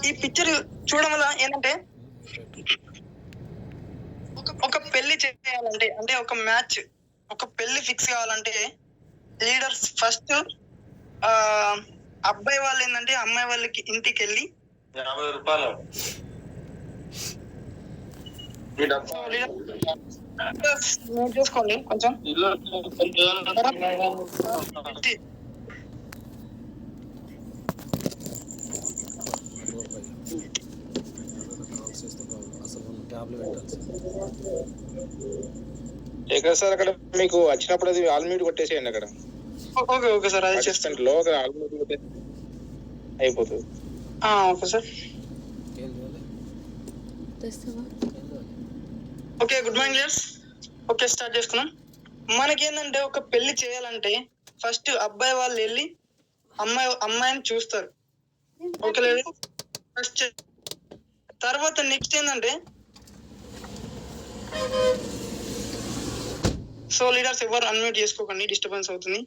ఈ పిక్చర్ చూడడం వల్ల ఏంటంటే ఒక పెళ్లి చేయాలంటే అంటే ఒక మ్యాచ్ ఒక పెళ్లి ఫిక్స్ కావాలంటే లీడర్స్ ఫస్ట్ అబ్బాయి వాళ్ళు ఏంటంటే అమ్మాయి వాళ్ళకి ఇంటికి వెళ్ళి 50 రూపాయలు చూసుకోండి కొంచెం ఎక్కడ సార్ అక్కడ మీకు వచ్చినప్పుడు అది ఆల్ మ్యూట్ కొట్టేసేయండి అక్కడ. ఓకే ఓకే సార్ అది చేస్తాను లో ఆల్ మ్యూట్ కొట్టే అయిపోతుంది. Okay sir. Okay good morning leaders. Okay start చేసుకున్నాం. మనకేంటంటే ఒక పెళ్లి చేయాలంటే ఫస్ట్ అబ్బాయి వాళ్ళు వెళ్ళి అమ్మాయిని చూస్తారు. ఓకే లేదు ఫస్ట్ తర్వాత నెక్స్ట్ ఏంటంటే సో లీడర్స్ ఎవరు అన్మ్యూట్ చేసుకోకండి, డిస్టర్బెన్స్ అవుతుంది.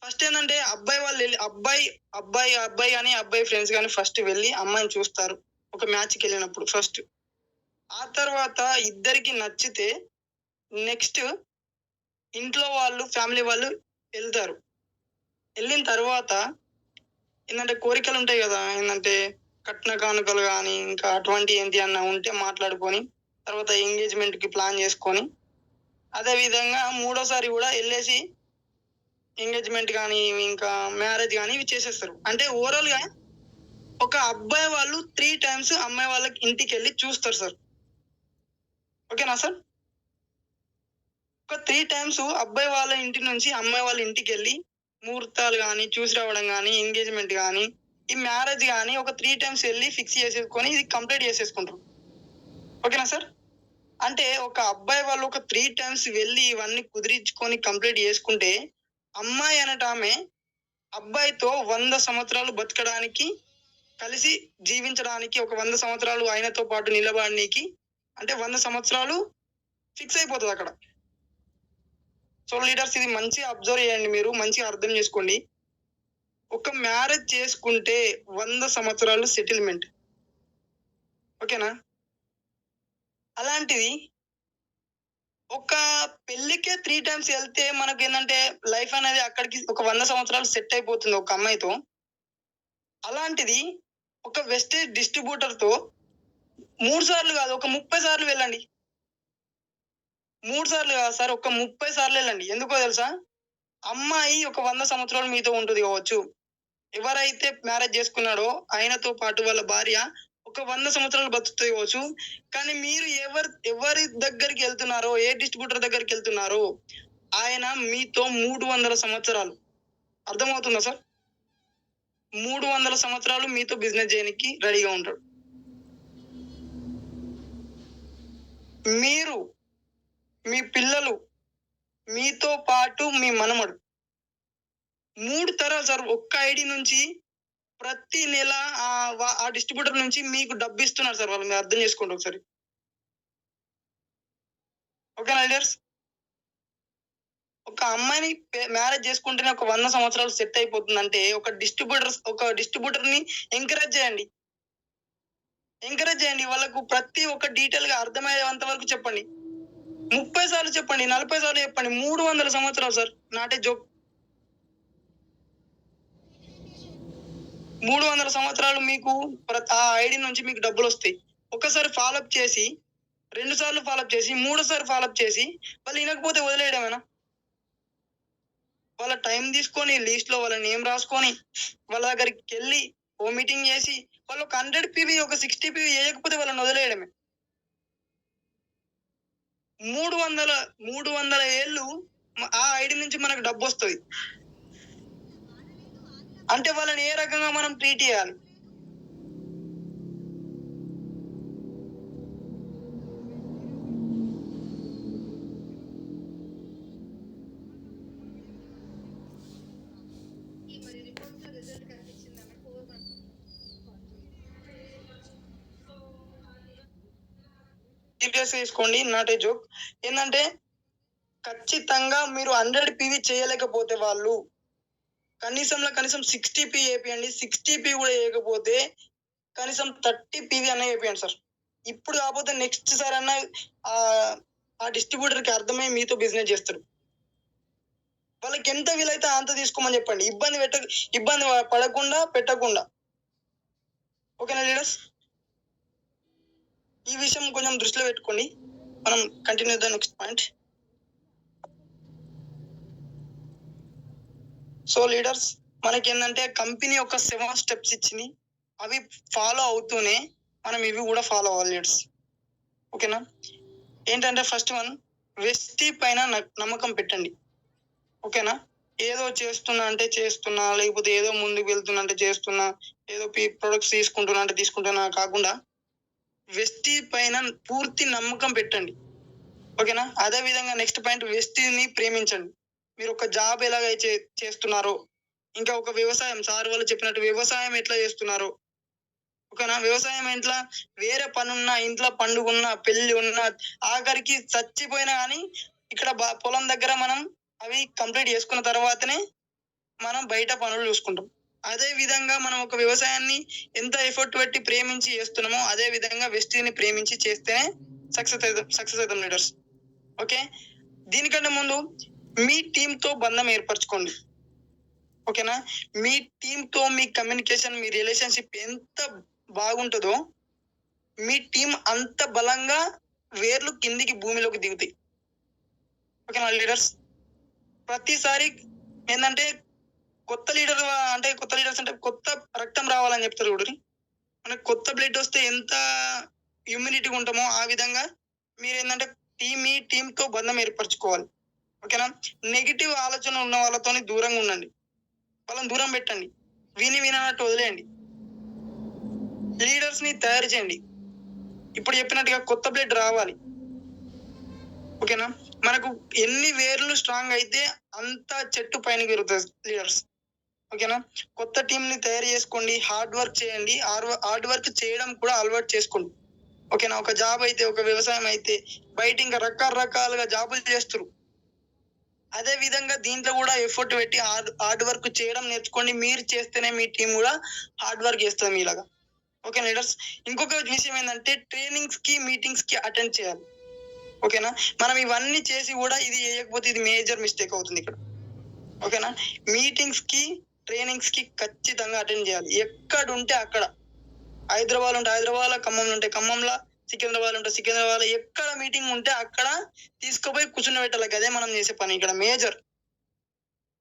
ఫస్ట్ ఏంటంటే అబ్బాయి వాళ్ళు వెళ్ళి అబ్బాయి కానీ అబ్బాయి ఫ్రెండ్స్ కానీ ఫస్ట్ వెళ్ళి అమ్మాయిని చూస్తారు ఒక మ్యాచ్కి వెళ్ళినప్పుడు ఫస్ట్. ఆ తర్వాత ఇద్దరికి నచ్చితే నెక్స్ట్ ఇంట్లో వాళ్ళు ఫ్యామిలీ వాళ్ళు వెళ్తారు. వెళ్ళిన తర్వాత ఏంటంటే కోరికలు ఉంటాయి కదా, ఏంటంటే కట్న కానుకలు కానీ ఇంకా అటువంటి ఏంటి అన్న ఉంటే మాట్లాడుకొని తర్వాత ఎంగేజ్మెంట్కి ప్లాన్ చేసుకొని అదే విధంగా మూడోసారి కూడా వెళ్ళేసి ఎంగేజ్మెంట్ కానీ ఇంకా మ్యారేజ్ కానీ ఇవి చేసేస్తారు. అంటే ఓవరాల్గా ఒక అబ్బాయి వాళ్ళు 3 times అమ్మాయి వాళ్ళకి ఇంటికి వెళ్ళి చూస్తారు సార్. ఓకేనా సార్? ఒక 3 times అబ్బాయి వాళ్ళ ఇంటి నుంచి అమ్మాయి వాళ్ళ ఇంటికి వెళ్ళి ముహూర్తాలు కానీ చూసి రావడం కానీ ఎంగేజ్మెంట్ కానీ ఈ మ్యారేజ్ కానీ ఒక 3 times వెళ్ళి ఫిక్స్ చేసేసుకొని ఇది కంప్లీట్ చేసేసుకుంటారు. ఓకేనా సార్? అంటే ఒక అబ్బాయి వాళ్ళు ఒక 3 times వెళ్ళి ఇవన్నీ కుదిరించుకొని కంప్లీట్ చేసుకుంటే అమ్మాయి అనటామె అబ్బాయితో 100 సంవత్సరాలు బతకడానికి కలిసి జీవించడానికి ఒక 100 సంవత్సరాలు ఆయనతో పాటు నిలబడడానికి అంటే 100 సంవత్సరాలు ఫిక్స్ అయిపోతుంది అక్కడ. సో లీడర్స్ ఇది మంచిగా అబ్జర్వ్ చేయండి, మీరు మంచిగా అర్థం చేసుకోండి. ఒక మ్యారేజ్ చేసుకుంటే 100 సంవత్సరాలు సెటిల్మెంట్. ఓకేనా? అలాంటిది ఒక పెళ్లికే 3 times వెళ్తే మనకి ఏంటంటే లైఫ్ అనేది అక్కడికి ఒక 100 సంవత్సరాలు సెట్ అయిపోతుంది ఒక అమ్మాయితో. అలాంటిది ఒక వెస్టేజ్ డిస్ట్రిబ్యూటర్తో 3 సార్లు కాదు ఒక 30 సార్లు వెళ్ళండి. 3 సార్లు కాదు సార్, ఒక 30 సార్లు వెళ్ళండి. ఎందుకో తెలుసా? అమ్మాయి ఒక 100 సంవత్సరాలు మీతో ఉంటుంది కావచ్చు, ఎవరైతే మ్యారేజ్ చేసుకున్నాడో ఆయనతో పాటు వాళ్ళ భార్య ఒక 100 సంవత్సరాలు బతుకుతాయి కావచ్చు. కానీ మీరు ఎవరి దగ్గరికి వెళ్తున్నారో, ఏ డిస్ట్రిబ్యూటర్ దగ్గరికి వెళ్తున్నారో ఆయన మీతో 300 సంవత్సరాలు. అర్థమవుతుందా సార్? 300 సంవత్సరాలు మీతో బిజినెస్ చేయడానికి రెడీగా ఉంటాడు. మీరు, మీ పిల్లలు, మీతో పాటు మీ మనమడు 3 తరాలు సార్. ఒక్క ఐడి నుంచి ప్రతి నెల ఆ డిస్ట్రిబ్యూటర్ నుంచి మీకు డబ్బు ఇస్తున్నారు సార్ వాళ్ళు. మీరు అర్థం చేసుకోండి ఒకసారి. ఓకేనా లీడర్స్? ఒక అమ్మాయిని మ్యారేజ్ చేసుకుంటేనే ఒక 100 సంవత్సరాలు సెట్ అయిపోతుందంటే ఒక డిస్ట్రిబ్యూటర్ని ఎంకరేజ్ చేయండి. వాళ్ళకు ప్రతి ఒక్క డీటెయిల్ గా అర్థమయ్యేంత వరకు చెప్పండి. 30 సార్లు చెప్పండి, 40 సార్లు చెప్పండి. 300 సంవత్సరాలు సార్, నాటే జోక్. 300 సంవత్సరాలు మీకు ఆ ఐడి నుంచి మీకు డబ్బులు వస్తాయి. ఒకసారి ఫాలోఅప్ చేసి, 2 సార్లు ఫాలోఅప్ చేసి, 3సారి ఫాలోఅప్ చేసి వాళ్ళు వినకపోతే వదిలేయడమేనా? వాళ్ళ టైం తీసుకొని లిస్ట్ లో వాళ్ళ నేమ్ రాసుకొని వాళ్ళ దగ్గరికి వెళ్ళి ఓ మీటింగ్ చేసి వాళ్ళు ఒక 100 PV ఒక 60 PV వేయకపోతే వాళ్ళని వదిలేయడమే. 300 ఏళ్ళు ఆ ఐడి నుంచి మనకు డబ్బు వస్తుంది. అంటే వాళ్ళని ఏ రకంగా మనం ట్రీట్ చేయాలి? సీరియస్ తీసుకోండి, నాట్ ఏ జోక్. ఏంటంటే ఖచ్చితంగా మీరు 100 PV చేయలేకపోతే వాళ్ళు కనీసం 60 PV వేపియండి. 60 PV కూడా వేయకపోతే కనీసం 30 PV అన్న వేపియండి సార్. ఇప్పుడు కాకపోతే నెక్స్ట్ సార్ అన్న ఆ డిస్ట్రిబ్యూటర్ కి అర్థమై మీతో బిజినెస్ చేస్తారు. వాళ్ళకి ఎంత వీలైతే అంత తీసుకోమని చెప్పండి. ఇబ్బంది పడకుండా పెట్టకుండా. ఓకేనా లీడర్స్? ఈ విషయం కొంచెం దృష్టిలో పెట్టుకోండి. మనం continue the next point. So leaders, మనకి ఏంటంటే కంపెనీ యొక్క 7 స్టెప్స్ ఇచ్చింది. అవి ఫాలో అవుతూనే మనం ఇవి కూడా ఫాలో అవ్వాలి లీడర్స్. ఓకేనా? ఏంటంటే ఫస్ట్ వన్, వెస్టీ పైన నమ్మకం పెట్టండి. ఓకేనా? ఏదో చేస్తున్నా అంటే చేస్తున్నా, లేకపోతే ఏదో ముందుకు వెళ్తున్నా అంటే చేస్తున్నా, ఏదో ప్రొడక్ట్స్ తీసుకుంటున్నా అంటే తీసుకుంటున్నా కాకుండా వెస్టీ పైన పూర్తి నమ్మకం పెట్టండి. ఓకేనా? అదే విధంగా నెక్స్ట్ పాయింట్, వెస్టీని ప్రేమించండి. మీరు ఒక జాబ్ ఎలాగైతే చేస్తున్నారో, ఇంకా ఒక వ్యవసాయం, సార్ వాళ్ళు చెప్పినట్టు వ్యవసాయం ఎట్లా చేస్తున్నారో, ఓకేనా? వ్యవసాయం ఎట్లా వేరే పనున్నా, ఇంట్లో పండుగ ఉన్నా, పెళ్లి ఉన్నా, ఆఖరికి చచ్చిపోయినా కానీ ఇక్కడ పొలం దగ్గర మనం అవి కంప్లీట్ చేసుకున్న తర్వాతనే మనం బయట పనులు చూసుకుంటాం. అదే విధంగా మనం ఒక వ్యవసాయాన్ని ఎంత ఎఫర్ట్ పెట్టి ప్రేమించి చేస్తున్నామో అదే విధంగా వెస్టీని ప్రేమించి చేస్తేనే సక్సెస్ అవుతాం లీడర్స్. ఓకే? దీనికంటే ముందు మీ టీంతో బంధం ఏర్పరచుకోండి. ఓకేనా? మీ టీంతో మీ కమ్యూనికేషన్, మీ రిలేషన్షిప్ ఎంత బాగుంటుందో మీ టీం అంత బలంగా వేర్లు కిందికి భూమిలోకి దిగుతాయి. ఓకేనా లీడర్స్? ప్రతిసారి ఏంటంటే కొత్త లీడర్స్ అంటే కొత్త రక్తం రావాలని చెప్తారు చూడండి. మనకు కొత్త బ్లడ్ వస్తే ఎంత హ్యూమినిటీగా ఉంటామో ఆ విధంగా మీరు ఏంటంటే మీ టీంతో బంధం ఏర్పరచుకోవాలి. ఓకేనా? నెగిటివ్ ఆలోచన ఉన్న వాళ్ళతో దూరంగా ఉండండి. వాళ్ళని దూరం పెట్టండి. వినట్టు వదిలేయండి. లీడర్స్ ని తయారు చేయండి. ఇప్పుడు చెప్పినట్టుగా కొత్త బ్లడ్ రావాలి. ఓకేనా? మనకు ఎన్ని వేర్లు స్ట్రాంగ్ అయితే అంత చెట్టు పైన పెరుగుతుంది లీడర్స్. ఓకేనా? కొత్త టీం ని తయారు చేసుకోండి. హార్డ్ వర్క్ చేయండి. హార్డ్ వర్క్ చేయడం కూడా అలవాటు చేసుకోండి. ఓకేనా? ఒక జాబ్ అయితే, ఒక వ్యవసాయం అయితే బయట ఇంకా రకరకాలుగా జాబులు చేస్తారు. అదే విధంగా దీంట్లో కూడా ఎఫర్ట్ పెట్టి హార్డ్ వర్క్ చేయడం నేర్చుకోండి. మీరు చేస్తేనే మీ టీం కూడా హార్డ్ వర్క్ చేస్తుంది మీలాగా. Okay leaders? ఇంకొక విషయం ఏంటంటే ట్రైనింగ్స్ కి, మీటింగ్స్ కి అటెండ్ చేయాలి. ఓకేనా? మనం ఇవన్నీ చేసి కూడా ఇది చేయకపోతే ఇది మేజర్ మిస్టేక్ అవుతుంది ఇక్కడ. ఓకేనా? మీటింగ్స్ కి, ట్రైనింగ్స్ కి ఖచ్చితంగా అటెండ్ చేయాలి. ఎక్కడ ఉంటే అక్కడ. హైదరాబాద్ ఉంటే హైదరాబాద్, ఖమ్మంలో ఉంటే ఖమ్మంలో, సికింద్రాబాద్ ఉంటే సికింద్రాబాద్, ఎక్కడ మీటింగ్ ఉంటే అక్కడ తీసుకుపోయి కూర్చుని పెట్టాలి. అదే మనం చేసే పని ఇక్కడ మేజర్.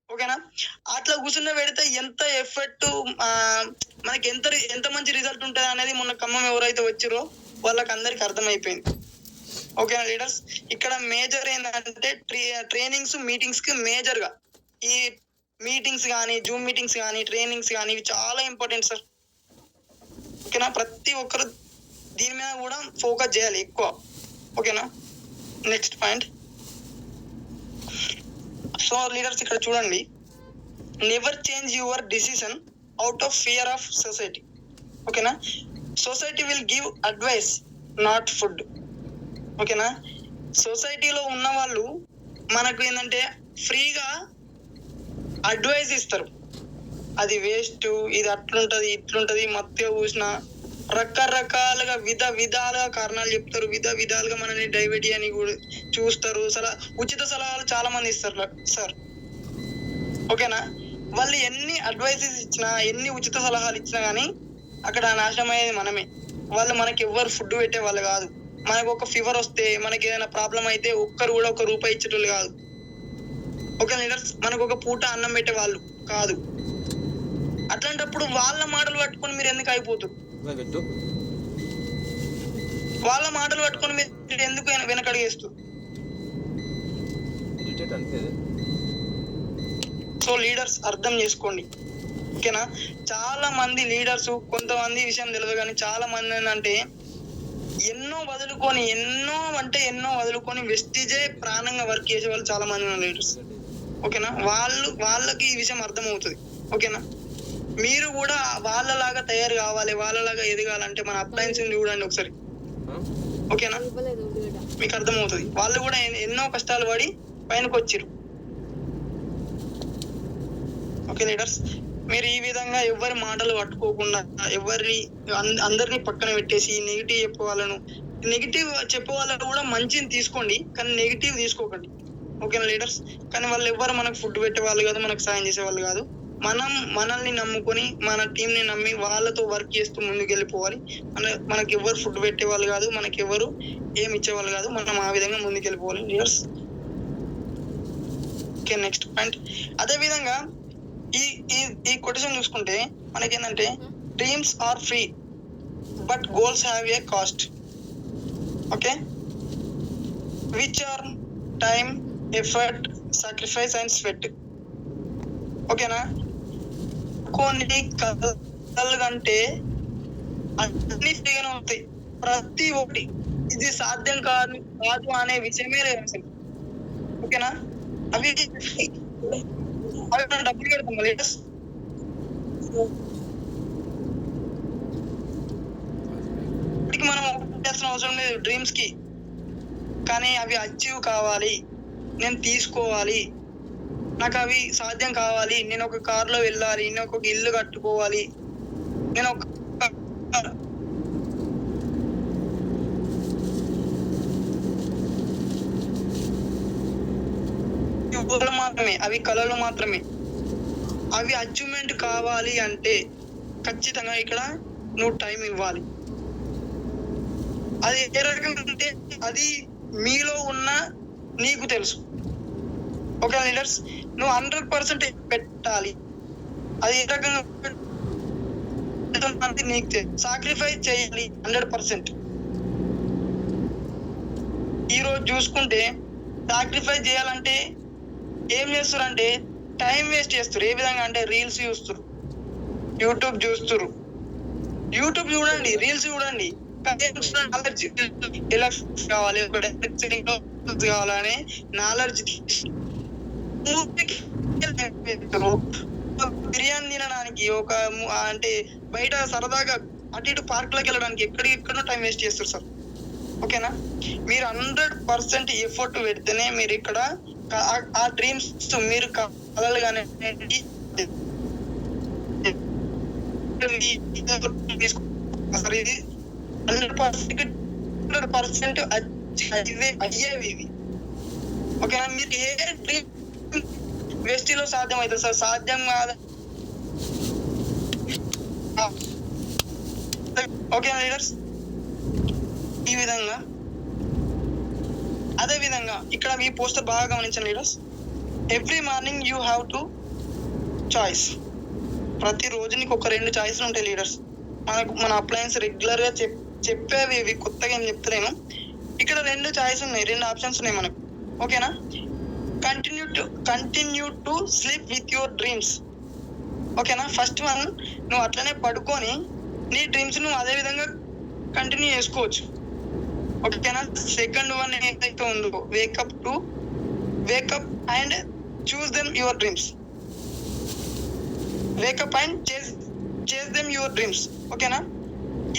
ఓకేనా? అట్లా కూర్చుని పెడితే ఎంత ఎఫెక్ట్, మనకి ఎంత మంచి రిజల్ట్ ఉంటుంది అనేది మొన్న ఖమ్మం ఎవరైతే వచ్చారో వాళ్ళకి అందరికి అర్థమైపోయింది. ఓకేనా లీడర్స్? ఇక్కడ మేజర్ ఏంటంటే ట్రైనింగ్స్, మీటింగ్స్ కి మేజర్ గా ఈ మీటింగ్స్ కానీ, జూమ్ మీటింగ్స్ కానీ, ట్రైనింగ్స్ కానీ ఇవి చాలా ఇంపార్టెంట్ సార్. ఓకేనా? ప్రతి ఒక్కరు దీని మీద కూడా ఫోకస్ చేయాలి ఎక్కువ. ఓకేనా? Next point. సో లీడర్స్ ఇక్కడ చూడండి, never change your decision out of fear of society. ఓకేనా? Society will give advice, not food. ఓకేనా? సొసైటీలో ఉన్న వాళ్ళు మనకు ఏంటంటే ఫ్రీగా అడ్వైస్ ఇస్తారు. అది వేస్ట్, ఇది అట్లుంటది, ఇట్లుంటది, మత్తే పూసిన రకరకాలుగా విధాలుగా కారణాలు చెప్తారు. విధాలుగా మనల్ని డైవర్ట్ అని కూడా చూస్తారు. ఉచిత సలహాలు చాలా మంది ఇస్తారు సార్. ఓకేనా? వాళ్ళు ఎన్ని అడ్వైసెస్ ఇచ్చినా, ఎన్ని ఉచిత సలహాలు ఇచ్చినా కానీ అక్కడ నాశనం అయ్యేది మనమే. వాళ్ళు మనకి ఎవ్వరు ఫుడ్ పెట్టే వాళ్ళు కాదు. మనకు ఒక ఫీవర్ వస్తే, మనకి ఏదైనా ప్రాబ్లం అయితే ఒక్కరు కూడా ₹1 ఇచ్చేటోళ్ళు కాదు. Okay leaders? మనకు ఒక పూట అన్నం పెట్టే వాళ్ళు కాదు. అట్లాంటప్పుడు వాళ్ళ మాటలు పట్టుకొని మీరు ఎందుకు అయిపోతారు? వాళ్ళ మాటలు పట్టుకొని మీరు ఎందుకు వెనకడుగేస్తారు? సో లీడర్స్ అర్థం చేసుకోండి, ఓకేనా. చాలా మంది లీడర్స్, కొంతమంది విషయం తెలియదు కానీ చాలా మంది ఏంటంటే ఎన్నో వదులుకొని వెస్టిజే ప్రాణంగా వర్క్ చేసే వాళ్ళు చాలా మంది ఉన్నారు లీడర్స్, ఓకేనా. వాళ్ళకి ఈ విషయం అర్థమవుతుంది, ఓకేనా. మీరు కూడా వాళ్ళలాగా తయారు కావాలి, వాళ్ళలాగా ఎదగాలంటే మన అప్లయన్స్ చూడండి ఒకసారి, ఓకేనా. మీకు అర్థమవుతుంది. వాళ్ళు కూడా ఎన్నో కష్టాలు పడి పైనకి వచ్చిర్రు, ఓకే లీడర్స్. మీరు ఈ విధంగా ఎవరి మాటలు పట్టుకోకుండా అందరినీ పక్కన పెట్టేసి నెగిటివ్ చెప్పే వాళ్ళను కూడా మంచిని తీసుకోండి, కానీ నెగిటివ్ తీసుకోకండి, ఓకేనా లీడర్స్. కానీ వాళ్ళు ఎవరు మనకు ఫుడ్ పెట్టే వాళ్ళు కాదు, మనకు సాయం చేసే వాళ్ళు కాదు. మనల్ని నమ్ముకొని మన టీంని నమ్మి వాళ్ళతో వర్క్ చేస్తూ ముందుకు వెళ్ళిపోవాలి. మనకి ఎవరు ఫుడ్ పెట్టే వాళ్ళు కాదు, మనకి ఎవరు ఏమి ఇచ్చేవాళ్ళు కాదు. మనం ఆ విధంగా ముందుకు వెళ్ళిపోవాలి లీడర్స్, ఓకే. నెక్స్ట్ పాయింట్, అదే విధంగా ఈ కొటేషన్ చూసుకుంటే మనకేంటంటే dreams are free but goals have a cost, okay, which are time, effort, sacrifice and sweat, ఓకేనా. కొన్ని కళలు కంటే అన్ని ఫ్రీగానే ఉంటాయి, ప్రతి ఒక్కటి. ఇది సాధ్యం కాదు అనే విషయమే లేదు అసలు, ఓకేనా. అవి మనం డబ్బులు కడతాం లీడర్స్, మనం చేస్తున్న అవసరం లేదు డ్రీమ్స్ కి, కానీ అవి అచీవ్ కావాలి, నేను తీసుకోవాలి, నాకు అవి సాధ్యం కావాలి, నేను ఒక కారులో వెళ్ళాలి, నేను ఒక ఇల్లు కట్టుకోవాలి, నేను ఒక మాత్రమే, అవి కళలు మాత్రమే. అవి అచీవ్మెంట్ కావాలి అంటే ఖచ్చితంగా ఇక్కడ నువ్వు టైం ఇవ్వాలి. అది ఏ రకంగా అంటే అది మీలో ఉన్న నీకు తెలుసు, ఓకే లీడర్స్. నువ్వు 100% పెట్టాలి. అది ఏ రకంగా నీకు సాక్రిఫైస్ చేయాలి 100%. ఈరోజు చూసుకుంటే సాక్రిఫైస్ చేయాలంటే ఏం చేస్తారంటే టైం వేస్ట్ చేస్తారు. ఏ విధంగా అంటే రీల్స్ చూస్తారు, యూట్యూబ్ చూస్తారు. యూట్యూబ్ చూడండి, రీల్స్ చూడండి, నాలెడ్జ్ ఎలా కావాలి, కావాలని నాలెడ్జ్. బిర్యానీ తినడానికి ఒక అంటే బయట సరదాగా అటు ఇటు పార్క్ లోకి వెళ్ళడానికి ఎక్కడెక్కడో టైం వేస్ట్ చేస్తారు సార్, ఓకేనా. మీరు 100% ఎఫర్ట్ పెడితేనే మీరు ఇక్కడ ఆ డ్రీమ్స్ మీరు కలలు కానీ 100% అయ్యేవి ఇవి, ఓకేనా. మీరు ఏ డ్రీమ్ వేస్టీలో సాధ్యం అవుతుంది సార్, సాధ్యం కాదు, ఓకేనా లీడర్స్. ఈ విధంగా అదే విధంగా ఇక్కడ మీ పోస్టర్ బాగా గమనించండి leaders. Every morning you have to choice. ప్రతిరోజు నీకు ఒక 2 చాయిస్లు ఉంటాయి లీడర్స్. మన అప్లయన్స్ రెగ్యులర్ గా చెప్పేవి ఇవి, కొత్తగా ఏం చెప్తలేను. ఇక్కడ 2 చాయిస్ ఉన్నాయి, 2 ఆప్షన్స్ ఉన్నాయి మనకు, ఓకేనా. Continue to sleep with your dreams, ఓకేనా. ఫస్ట్ వన్, నువ్వు అట్లనే పడుకొని నీ డ్రీమ్స్ నువ్వు అదే విధంగా కంటిన్యూ చేసుకోవచ్చు, ఓకేనా. సెకండ్ వన్ ఏదైతే ఉందో wake up and choose them your dreams, wake up and చేస్ దెమ్ యువర్ డ్రీమ్స్, ఓకేనా.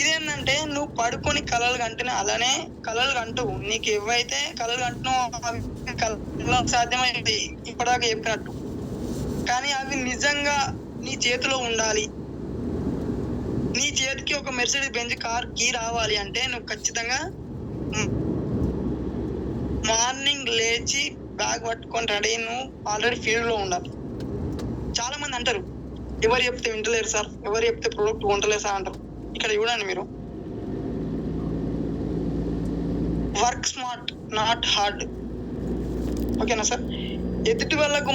ఇదేంటంటే నువ్వు పడుకొని కళలు కంటేనే అలానే కళలు కంటూ నీకు ఏవైతే కళలు కంటున్నావు సాధ్యమైంది ఇప్పటిదాకా చెప్పినట్టు, కానీ అవి నిజంగా నీ చేతిలో ఉండాలి. నీ చేతికి ఒక మెర్సిడీస్ బెంజ్ కార్ కీ రావాలి అంటే నువ్వు ఖచ్చితంగా మార్నింగ్ లేచి బ్యాగ్ పట్టుకొని రెడీ నువ్వు ఆల్రెడీ ఫీల్డ్ లో ఉండాలి. చాలా మంది అంటారు ఎవరు చెప్తే వింటలేరు సార్, ఎవరు చెప్తే ప్రొడక్ట్ వంటలేదు సార్ అంటారు. ఇక్కడ చూడండి మీరు, వర్క్ స్మార్ట్ నాట్ హార్డ్, ఓకేనా సార్. ఎదుటి వాళ్ళకు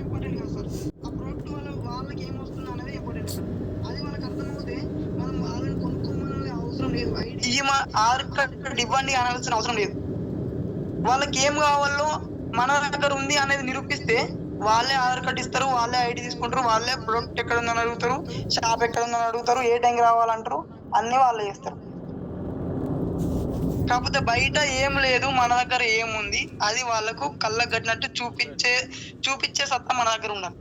ఇంపార్టెంట్ కాదు సార్. ఆ ప్రోడక్ట్ వల్ల వాళ్ళకి ఏమొస్తుంది అనేది ఇంపార్టెంట్ సార్. అది వాళ్ళకి అర్థమవుతే మనం వాళ్ళని కొనుక్కోమనే అవసరం లేదు. ఆధార్ కార్డ్ ఇవ్వండి అనాల్సిన అవసరం లేదు. వాళ్ళకి ఏం కావాలో మన దగ్గర ఉంది అనేది నిరూపిస్తే వాళ్ళే ఆధార్ కార్డు ఇస్తారు, వాళ్ళే ఐడి తీసుకుంటారు, వాళ్ళే ప్రొడక్ట్ ఎక్కడ ఉందని అడుగుతారు, షాప్ ఎక్కడ ఉందని అడుగుతారు, ఏ టైంకి రావాలంటారు, అన్ని వాళ్ళే చేస్తారు. కాకపోతే బయట ఏం లేదు, మన దగ్గర ఏముంది అది వాళ్ళకు కళ్ళకు కట్టినట్టు చూపించే సత్తా మన దగ్గర ఉండాలి.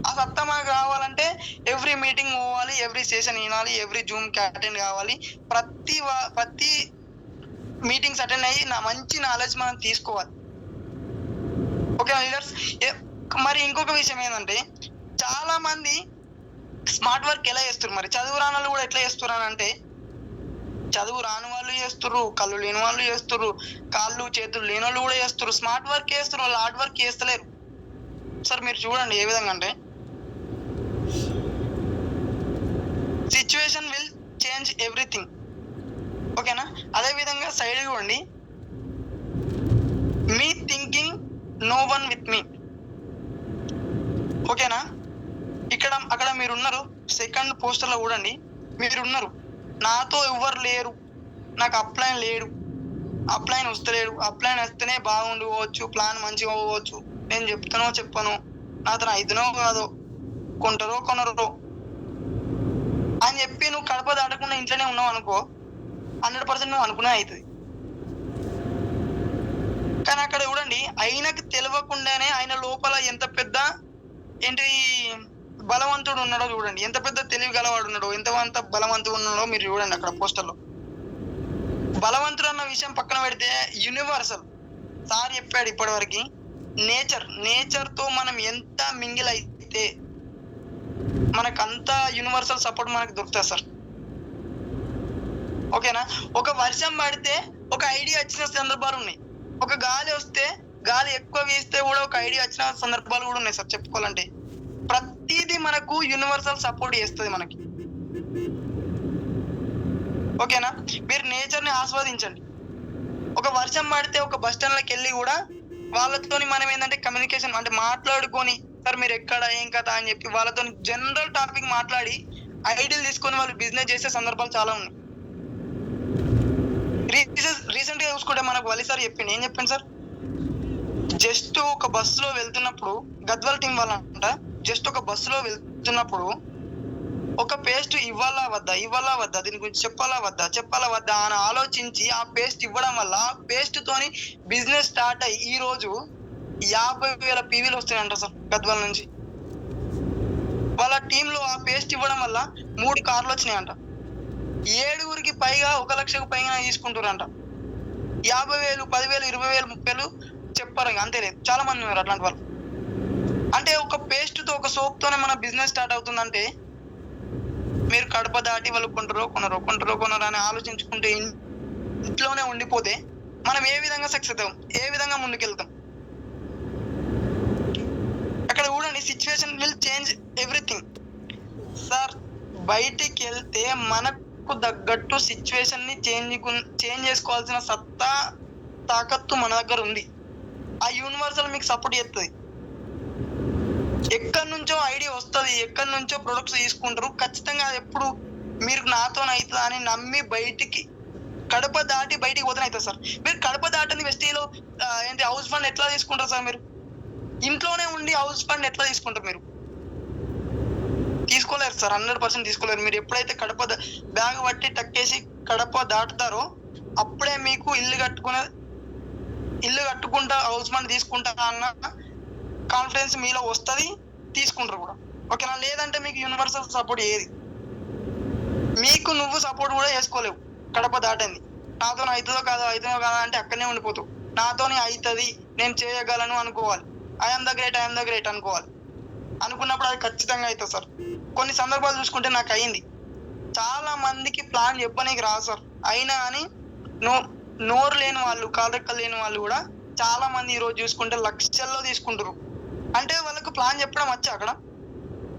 ఆ సత్తా మనకు రావాలంటే ఎవ్రీ మీటింగ్ పోవాలి, ఎవ్రీ సెషన్ వినాలి, ఎవ్రీ జూమ్ కి అటెండ్ కావాలి, ప్రతి మీటింగ్స్ అటెండ్ అయ్యి మంచి నాలెడ్జ్ మనం తీసుకోవాలి. Okay leaders. మరి ఇంకొక విషయం ఏంటంటే చాలా మంది స్మార్ట్ వర్క్ ఎలా చేస్తారు, మరి చదువు రాని వాళ్ళు కూడా ఎట్లా చేస్తున్నారు అంటే, చదువు రాని వాళ్ళు చేస్తుర్రు, కళ్ళు లేని వాళ్ళు చేస్తుర్రు, కాళ్ళు చేతులు లేని వాళ్ళు కూడా చేస్తుర్రు, స్మార్ట్ వర్క్ చేస్తున్నారు, వాళ్ళు హార్డ్ వర్క్ చేస్తలేరు సార్. మీరు చూడండి ఏ విధంగా అంటే, సిచ్యువేషన్ విల్ చేంజ్ ఎవ్రీథింగ్. ఓకేనా. అదే విధంగా సైడ్ చూడండి, మీ thinking no one with me. ఓకేనా. అక్కడ మీరున్నారు, సెకండ్ పోస్టర్ లో చూడండి, మీరున్నారు, నాతో ఎవ్వరు లేరు, నాకు అప్లైన్ లేడు, అప్లైన్ వస్తలేడు, అప్లైన్ వస్తేనే బాగుండుకోవచ్చు, ప్లాన్ మంచిగా పోవచ్చు, నేను చెప్తానో చెప్పను, నాతో అయితేనో కాదో, కొంటారో కొనరో అని చెప్పి నువ్వు కడప దాటకుండా ఇంట్లోనే ఉన్నావు అనుకో, 100% నువ్వు అనుకునే అవుతుంది. కానీ అక్కడ చూడండి, ఆయనకు తెలియకుండానే ఆయన లోపల ఎంత పెద్ద బలవంతుడు ఉన్నాడో చూడండి, ఎంత పెద్ద తెలివి గలవాడు ఉన్నాడో, ఎంత బలవంతుడు ఉన్నాడో మీరు చూడండి అక్కడ పోస్టర్ లో. బలవంతుడు అన్న విషయం పక్కన పెడితే, యూనివర్సల్ సార్ చెప్పాడు ఇప్పటి వరకు, నేచర్ తో మనం ఎంత మింగిల్ అయితే మనకంత యూనివర్సల్ సపోర్ట్ మనకు దొరుకుతుంది సార్. ఓకేనా. ఒక వర్షం పడితే ఒక ఐడియా వచ్చిన సందర్భాలు ఉన్నాయి, ఒక గాలి వస్తే గాలి ఎక్కువ వీస్తే కూడా ఒక ఐడియా వచ్చిన సందర్భాలు కూడా ఉన్నాయి సార్. చెప్పుకోవాలంటే ప్రతిదీ మనకు యూనివర్సల్ సపోర్ట్ చేస్తుంది మనకి. ఓకేనా. మీరు నేచర్ ని ఆస్వాదించండి. ఒక వర్షం పడితే ఒక బస్ స్టాండ్ లోకి వెళ్ళి కూడా వాళ్ళతోని మనం ఏంటంటే కమ్యూనికేషన్ అంటే మాట్లాడుకొని, సార్ మీరు ఎక్కడ ఏం కథ అని చెప్పి వాళ్ళతో జనరల్ టాపిక్ మాట్లాడి ఐడియాలు తీసుకొని వాళ్ళు బిజినెస్ చేసే సందర్భాలు చాలా ఉన్నాయి. రీసెంట్ గా చూసుకుంటే మనకు వలి సార్ చెప్పింది, ఏం చెప్పాను సార్, జస్ట్ ఒక బస్సులో వెళ్తున్నప్పుడు, గద్వాల్ టీం వాళ్ళంట, జస్ట్ ఒక బస్సులో వెళ్తున్నప్పుడు ఒక పేస్ట్ ఇవ్వాలా వద్దా, దీని గురించి చెప్పాలా వద్దా అని ఆలోచించి ఆ పేస్ట్ ఇవ్వడం వల్ల పేస్ట్ తోని బిజినెస్ స్టార్ట్ అయ్యి ఈ రోజు 50,000 పీవీలు వస్తాయంట సార్ గద్వాల్ నుంచి. వాళ్ళ టీంలో ఆ పేస్ట్ ఇవ్వడం వల్ల 3 కార్లు వచ్చినాయంట, 7 పైగా 1 లక్షకు పైగా తీసుకుంటారంట. 50,000, 10,000, 20,000, 30,000 చెప్పారు, అంతే లేదు, చాలా మంది ఉన్నారు అట్లాంటి వాళ్ళు. అంటే ఒక పేస్ట్ తో ఒక సోప్ తోనే మన బిజినెస్ స్టార్ట్ అవుతుందంటే, మీరు కడప దాటి వాళ్ళు కొంటారో కొనరో అని ఆలోచించుకుంటే ఇంట్లోనే ఉండిపోతే మనం ఏ విధంగా సక్సెస్ అవుతాం, ఏ విధంగా ముందుకెళ్తాం. అక్కడ చూడండి, situation will change everything sir. బయటికి వెళ్తే మనకు తగ్గట్టు సిచ్యువేషన్ ని చేంజ్ చేసుకోవాల్సిన సత్తా తాకత్తు మన దగ్గర ఉంది. ఆ యూనివర్సల్ మీకు సపోర్ట్ చేస్తుంది. ఎక్కడి నుంచో ఐడియా వస్తుంది, ఎక్కడి నుంచో ప్రొడక్ట్స్ తీసుకుంటారు, ఖచ్చితంగా అది ఎప్పుడు మీరు నాతో అవుతుందా అని నమ్మి కడప దాటి బయటికి పోతే అవుతుంది సార్. మీరు కడప దాటని వెస్టీలో హౌస్ ఫండ్ ఎట్లా తీసుకుంటారు సార్? మీరు ఇంట్లోనే ఉండి హౌస్ ఫండ్ ఎట్లా తీసుకుంటారు? మీరు తీసుకోలేరు సార్, 100% తీసుకోలేరు. మీరు ఎప్పుడైతే కడప బ్యాగ్ పట్టి టక్కేసి కడప దాటుతారో అప్పుడే మీకు ఇల్లు కట్టుకుంటా హౌస్ ఫండ్ తీసుకుంటా అన్న కాన్ఫిడెన్స్ మీలో వస్తుంది, తీసుకుంటారు కూడా. ఓకేనా. లేదంటే మీకు యూనివర్సల్ సపోర్ట్ ఏది, మీకు నువ్వు సపోర్ట్ కూడా చేసుకోలేవు. కడప దాటింది, నాతో అవుతుందో కాదో అంటే అక్కడనే ఉండిపోతావు. నాతోని అవుతుంది, నేను చేయగలను అనుకోవాలి, ఐఎమ్ ద గ్రేట్ అనుకోవాలి. అనుకున్నప్పుడు అది ఖచ్చితంగా అవుతుంది సార్. కొన్ని సందర్భాలు చూసుకుంటే నాకు అయింది. చాలా మందికి ప్లాన్ చెప్పనీకి రాదు సార్, అయినా అని నోరు లేని వాళ్ళు, కాదక్కలు లేని వాళ్ళు కూడా చాలా మంది ఈ రోజు చూసుకుంటే లక్షల్లో తీసుకుంటారు. అంటే వాళ్ళకు ప్లాన్ చెప్పడం వచ్చా? అక్కడ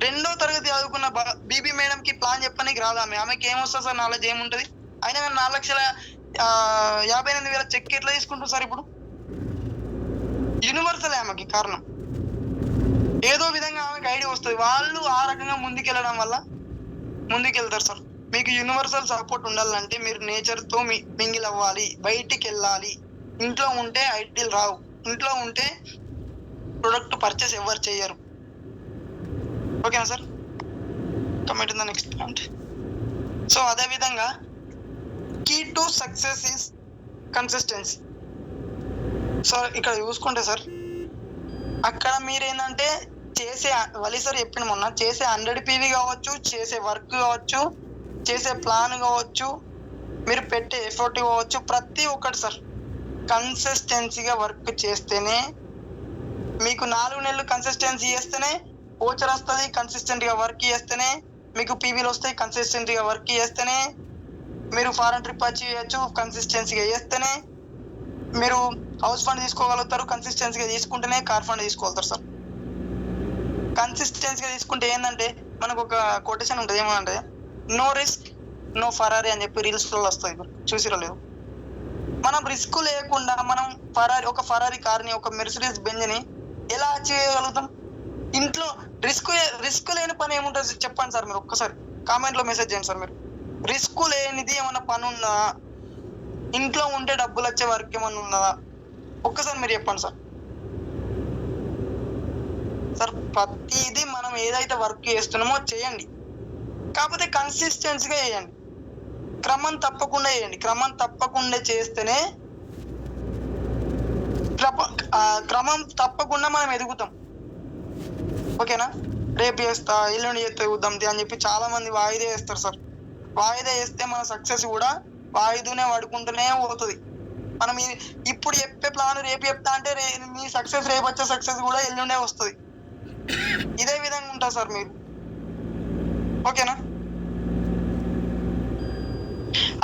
2వ తరగతి చదువుకున్న బీబీ మేడం కి ప్లాన్ చెప్పనీకి రాదు. ఆమెకి ఏమొస్తుంది సార్, నాలెడ్జ్ ఏముంటది? అయినా 4,58,000 చెక్ ఎట్లా తీసుకుంటారు సార్? ఇప్పుడు యూనివర్సల్ ఆమెకి కారణం. వస్తుంది. వాళ్ళు ఆ రకంగా ముందుకెళ్ళడం వల్ల ముందుకెళ్తారు సార్. మీకు యూనివర్సల్ సపోర్ట్ ఉండాలంటే మీరు నేచర్తో మింగిల్ అవ్వాలి, బయటికి వెళ్ళాలి. ఇంట్లో ఉంటే ఐడియల్ రావు, ఇంట్లో ఉంటే ప్రొడక్ట్ పర్చేస్ ఎవరు చేయరు. ఓకేనా sir? Commit in the next point. So అదే విధంగా key to success is consistency. So ఇక్కడ చూసుకుంటే సార్, అక్కడ మీరేంటంటే చేసే వలి సార్ చెప్పిన మొన్న చేసే 100 PV కావచ్చు, చేసే వర్క్ కావచ్చు, చేసే ప్లాన్ కావచ్చు, మీరు పెట్టే ఎఫర్ట్ కావచ్చు, ప్రతి ఒక్కటి సార్ కన్సిస్టెన్సీగా వర్క్ చేస్తేనే మీకు 4 నెలలు కన్సిస్టెన్సీ చేస్తేనే ఓచర్ వస్తుంది. కన్సిస్టెంట్గా వర్క్ చేస్తేనే మీకు పీవీలు వస్తాయి. కన్సిస్టెంట్గా వర్క్ చేస్తేనే మీరు ఫారెన్ ట్రిప్ అచీవ్ చేయొచ్చు. కన్సిస్టెన్సీగా చేస్తేనే మీరు హౌస్ ఫండ్ తీసుకోగలుగుతారు. కన్సిస్టెన్సీగా తీసుకుంటేనే కార్ ఫండ్ తీసుకోగలుగుతారు సార్. కన్సిస్టెన్సీగా తీసుకుంటే ఏంటంటే మనకు ఒక కొటేషన్ ఉంటుంది, ఏమంటే నో రిస్క్ నో ఫరారీ అని చెప్పి రీల్స్లో వస్తుంది, చూసిరో లేదు. మనం రిస్క్ లేకుండా మనం ఒక ఫరారీ కార్ని, ఒక మెర్సిడీస్ బెంజ్ని ఎలా అచీవ్ చేయగలుగుతాం? ఇంట్లో రిస్క్ లేని పని ఏముంటుంది చెప్పండి సార్. మీరు ఒక్కసారి కామెంట్లో మెసేజ్ చేయండి సార్. మీరు రిస్క్ లేనిది ఏమన్నా పని ఉందా? ఇంట్లో ఉంటే డబ్బులు వచ్చే వర్క్ ఏమన్నా ఉన్నదా? ఒక్కసారి మీరు చెప్పండి సార్. సార్ ప్రతిదీ మనం ఏదైతే వర్క్ చేస్తున్నామో చేయండి, కాకపోతే కన్సిస్టెన్సీగా చేయండి, క్రమం తప్పకుండా చేయండి. క్రమం తప్పకుండా చేస్తేనే క్రమం తప్పకుండా మనం ఎదుగుతాం. ఓకేనా? రేపు చేస్తా, ఎల్లుండి చేస్తే చూద్దాం అని చెప్పి చాలా మంది వాయిదా చేస్తారు సార్. వాయిదా చేస్తే మన సక్సెస్ కూడా వాయిదానే పడుకుంటూనే పోతుంది. మనం ఇప్పుడు చెప్పే ప్లాన్ రేపు చెప్తా అంటే మీ సక్సెస్ రేపు వచ్చే సక్సెస్ కూడా ఎల్లుండే వస్తుంది. ఇదే విధంగా ఉంటుంది సార్ మీరు. ఓకేనా?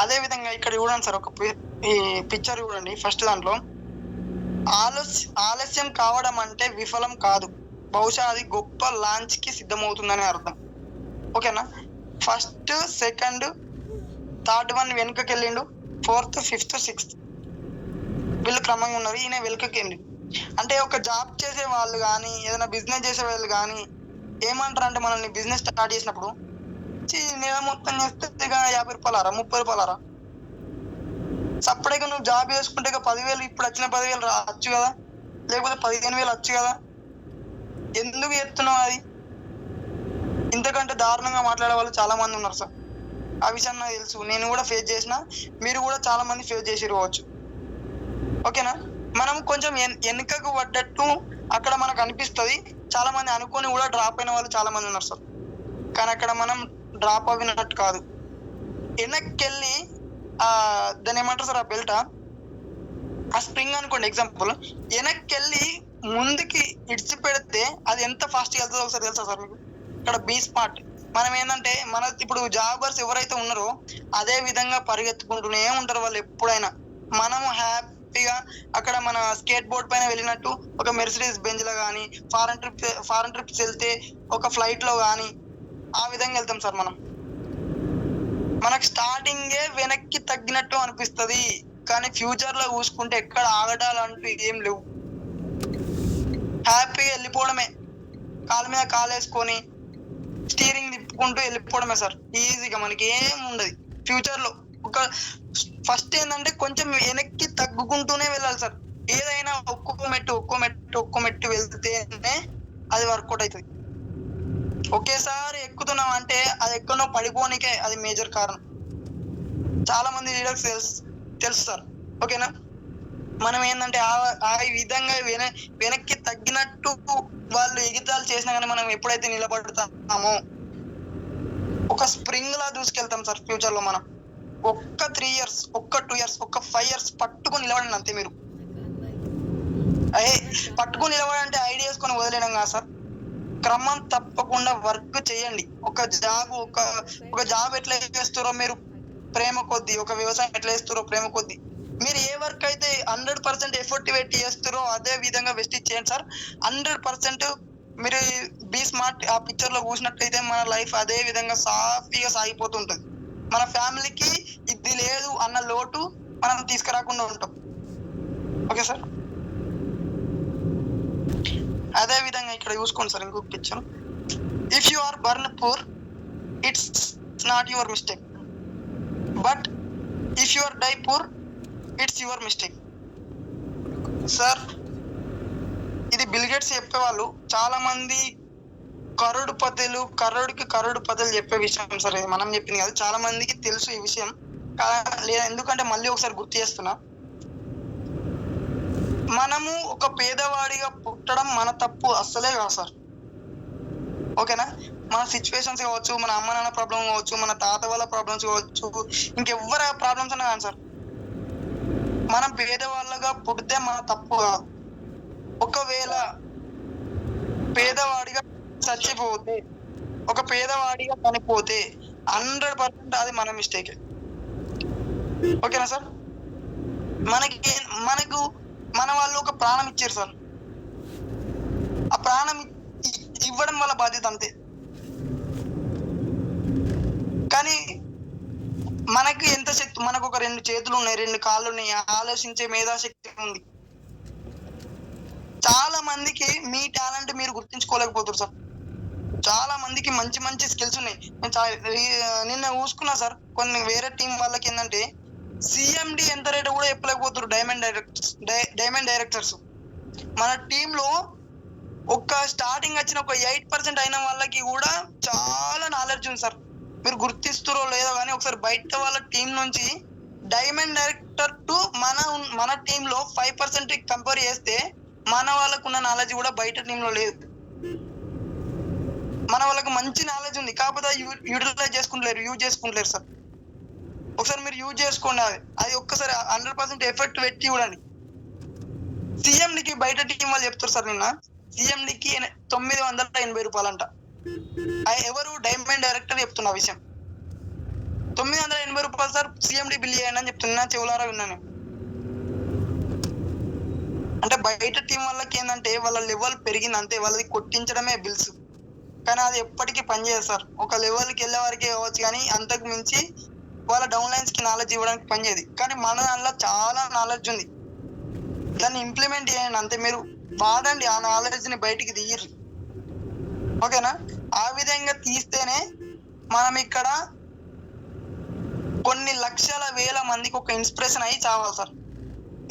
అదే విధంగా ఇక్కడ చూడండి సార్, ఒక ఈ పిక్చర్ చూడండి. ఫస్ట్ దాంట్లో ఆలస్యం కావడం అంటే విఫలం కాదు, బహుశా అది గొప్ప లాంచ్ కి సిద్ధమవుతుందని అర్థం. ఓకేనా? ఫస్ట్, సెకండ్, థర్డ్ వన్ వెనుకకి వెళ్ళిండు, 4th, 5th, 6th వీళ్ళు క్రమంగా ఉన్నారు. ఈయన వెనుకకి వెళ్ళిండు. అంటే ఒక జాబ్ చేసే వాళ్ళు కానీ, ఏదైనా బిజినెస్ చేసే వాళ్ళు కానీ ఏమంటారు అంటే, మనల్ని బిజినెస్ స్టార్ట్ చేసినప్పుడు నెల మొత్తం చేస్తే ఇక 50 రూపాయలారా, 30 రూపాయలారా, సపరేట్గా నువ్వు జాబ్ చేసుకుంటే ఇక 10,000, ఇప్పుడు వచ్చిన 10,000 రావచ్చు కదా, లేకపోతే 15,000 వచ్చు కదా, ఎందుకు చెప్తున్నావు? అది ఇంతకంటే దారుణంగా మాట్లాడే వాళ్ళు చాలా మంది ఉన్నారు సార్. ఆ విషయం నాకు తెలుసు, నేను కూడా ఫేస్ చేసిన, మీరు కూడా చాలా మంది ఫేస్ చేసిరవచ్చు. ఓకేనా? మనం కొంచెం వెనుకకు పడ్డట్టు అక్కడ మనకు అనిపిస్తుంది. చాలా మంది అనుకొని కూడా డ్రాప్ అయిన వాళ్ళు చాలా మంది ఉన్నారు సార్. కానీ అక్కడ మనం డ్రాప్ అవినట్టు కాదు. వెనక్కి వెళ్ళి దాన్ని ఏమంటారు సార్, ఆ బెల్ట్, ఆ స్ప్రింగ్ అనుకోండి ఎగ్జాంపుల్, వెనక్కి వెళ్ళి ముందుకి ఇడిచి పెడితే అది ఎంత ఫాస్ట్గా వెళ్తుందో ఒకసారి తెలుసా సార్ మీకు? ఇక్కడ బీ స్మార్ట్. మనం ఏంటంటే ఇప్పుడు జాబర్స్ ఎవరైతే ఉన్నారో అదే విధంగా పరిగెత్తుకుంటూనే ఉంటారు వాళ్ళు ఎప్పుడైనా. మనము హ్యాపీగా అక్కడ మన స్కేట్ బోర్డ్ పైన వెళ్ళినట్టు ఒక మెర్సిడీస్ బెంజ్ లో కానీ, ఫారెన్ ట్రిప్స్ వెళ్తే ఒక ఫ్లైట్ లో కానీ ఆ విధంగా వెళ్తాం సార్. మనకు స్టార్టింగే వెనక్కి తగ్గినట్టు అనిపిస్తుంది, కానీ ఫ్యూచర్ లో చూసుకుంటే ఎక్కడ ఆగడాలంటూ ఏం లేవు. హ్యాపీగా వెళ్ళిపోవడమే, కాలు మీద కాలు వేసుకొని స్టీరింగ్ తిప్పుకుంటూ వెళ్ళిపోవడమే సార్. ఈజీగా మనకి ఏం ఉండదు ఫ్యూచర్ లో. ఫస్ట్ ఏంటంటే కొంచెం వెనక్కి తగ్గుకుంటూనే వెళ్ళాలి సార్. ఏదైనా ఒక్కో మెట్టు వెళ్తేనే అది వర్కౌట్ అవుతుంది. ఒకేసారి ఎక్కుతున్నాం అంటే అది ఎక్కడో పడిపోనికే అది మేజర్ కారణం. చాలా మంది లీడర్స్ తెలుసు సార్. ఓకేనా? మనం ఏంటంటే ఆ విధంగా వెనక్కి తగ్గినట్టు వాళ్ళు ఎగితాలు చేసినా కానీ మనం ఎప్పుడైతే నిలబడతామో ఒక స్ప్రింగ్ లా దూసుకెళ్తాం సార్. ఫ్యూచర్ లో మనం ఒక్క 3 years, ఒక్క 2 years, ఒక్క 5 years పట్టుకొని నిలబడండి అంతే. మీరు పట్టుకొని నిలబడంటే ఐడియా వేసుకొని వదిలేయడం కాదు సార్. క్రమం తప్పకుండా వర్క్ చేయండి. ఒక జాబ్ ఎట్లా చేస్తారో మీరు ప్రేమ కొద్ది, ఒక వ్యవసాయం ఎట్లా చేస్తారో ప్రేమ కొద్ది, మీరు ఏ వర్క్ అయితే 100% ఎఫర్ట్ పెట్టి చేస్తారో అదే విధంగా వెస్టిజ్ చేయండి సార్. 100% మీరు బీ స్మార్ట్ ఆ పిక్చర్ లో చూసినట్లయితే మన లైఫ్ అదే విధంగా సాఫీగా సాగిపోతుంటది. మన ఫ్యామిలీకి ఇది లేదు అన్న లోటు మనం తీసుకురాకుండా ఉంటాం. Okay sir? అదే విధంగా ఇక్కడ చూసుకోండి సార్, ఇంకొక picture. If you are born poor, it's not your mistake. But if you are die poor, it's your mistake. Sir, ఇది బిల్ గేట్స్ చెప్పేవాళ్ళు. చాలా మంది కరోడుకి పదులు చెప్పే విషయం సార్. ఇది మనం చెప్పింది కాదు, చాలా మందికి తెలుసు ఈ విషయం. లేదా ఎందుకంటే మళ్ళీ ఒకసారి గుర్తు చేస్తున్నా, మనము ఒక పేదవాడిగా పుట్టడం మన తప్పు అస్సలే కాదు సార్. ఓకేనా? మన సిచ్యువేషన్స్ కావచ్చు, మన అమ్మ నాన్న ప్రాబ్లం కావచ్చు, మన తాత వాళ్ళ ప్రాబ్లమ్స్ కావచ్చు, ఇంకెవ్వరి ప్రాబ్లమ్స్ అన్నా కానీ సార్, మనం పేదవాళ్ళగా పుడితే మన తప్పు కాదు. ఒకవేళ పేదవాడిగా చచ్చిపోతే, ఒక పేదవాడిగా చనిపోతే 100% అది మన మిస్టేకే. ఓకేనా సార్? మనకు మన వాళ్ళు ఒక ప్రాణం ఇచ్చారు సార్. ఆ ప్రాణం ఇవ్వడం వల్ల బాధ్యత అంతే. కానీ మనకి ఎంత శక్తి, మనకు ఒక 2 చేతులు ఉన్నాయి, 2 కాళ్ళు ఉన్నాయి, ఆలోచించే మేధాశక్తి ఉంది. చాలా మందికి మీ టాలెంట్ మీరు గుర్తించుకోలేకపోతారు సార్. చాలా మందికి మంచి మంచి స్కిల్స్ ఉన్నాయి. నిన్న చూసుకున్నా సార్, కొన్ని వేరే టీం వాళ్ళకి ఏంటంటే సిఎండి ఎంత రేటు కూడా చెప్పలేకపోతారు. డైమండ్ డైరెక్టర్స్ మన టీంలో ఒక స్టార్టింగ్ వచ్చిన ఒక 8% అయిన వాళ్ళకి కూడా చాలా నాలెడ్జ్ ఉంది సార్. మీరు గుర్తిస్తారో లేదో కానీ ఒకసారి బయట వాళ్ళ టీం నుంచి డైమండ్ డైరెక్టర్ టు మన టీంలో 5% కంపేర్ చేస్తే మన వాళ్ళకు ఉన్న నాలెడ్జ్ కూడా బయట టీంలో లేదు. మన వాళ్ళకి మంచి నాలెడ్జ్ ఉంది, కాకపోతే యూటిలైజ్ యూజ్ చేసుకుంటలేరు సార్. ఒకసారి మీరు యూజ్ చేసుకోండి, అది ఒక్కసారి 100% ఎఫెక్ట్ పెట్టి చూడండి. సిఎండికి బయట టీం వాళ్ళు చెప్తారు సార్, నిన్న సిఎండికి 980 రూపాయలంట. ఎవరు? డైమండ్ డైరెక్టర్ చెప్తున్న విషయం. 980 రూపాయలు సార్ సిఎండి బిల్ చేయండి అని చెప్తున్నా, చెవులారా విన్నాను. అంటే బయట టీం వాళ్ళకి ఏంటంటే వాళ్ళ లెవెల్ పెరిగింది అంతే, వాళ్ళది కొట్టించడమే బిల్స్. కానీ అది ఎప్పటికీ పనిచేయదు సార్. ఒక లెవెల్కి వెళ్ళే వారికి కావచ్చు, కానీ అంతకు మించి వాళ్ళ డౌన్ లైన్స్ కి నాలెడ్జ్ ఇవ్వడానికి పనిచేయదు. కానీ మన దానిలో చాలా నాలెడ్జ్ ఉంది, దాన్ని ఇంప్లిమెంట్ చేయండి అంతే. మీరు వాడండి, ఆ నాలెడ్జ్ ని బయటికి తీయరు. ఓకేనా? ఆ విధంగా తీస్తేనే మనం ఇక్కడ కొన్ని లక్షల వేల మందికి ఒక ఇన్స్పిరేషన్ అయ్యి చావాలి సార్.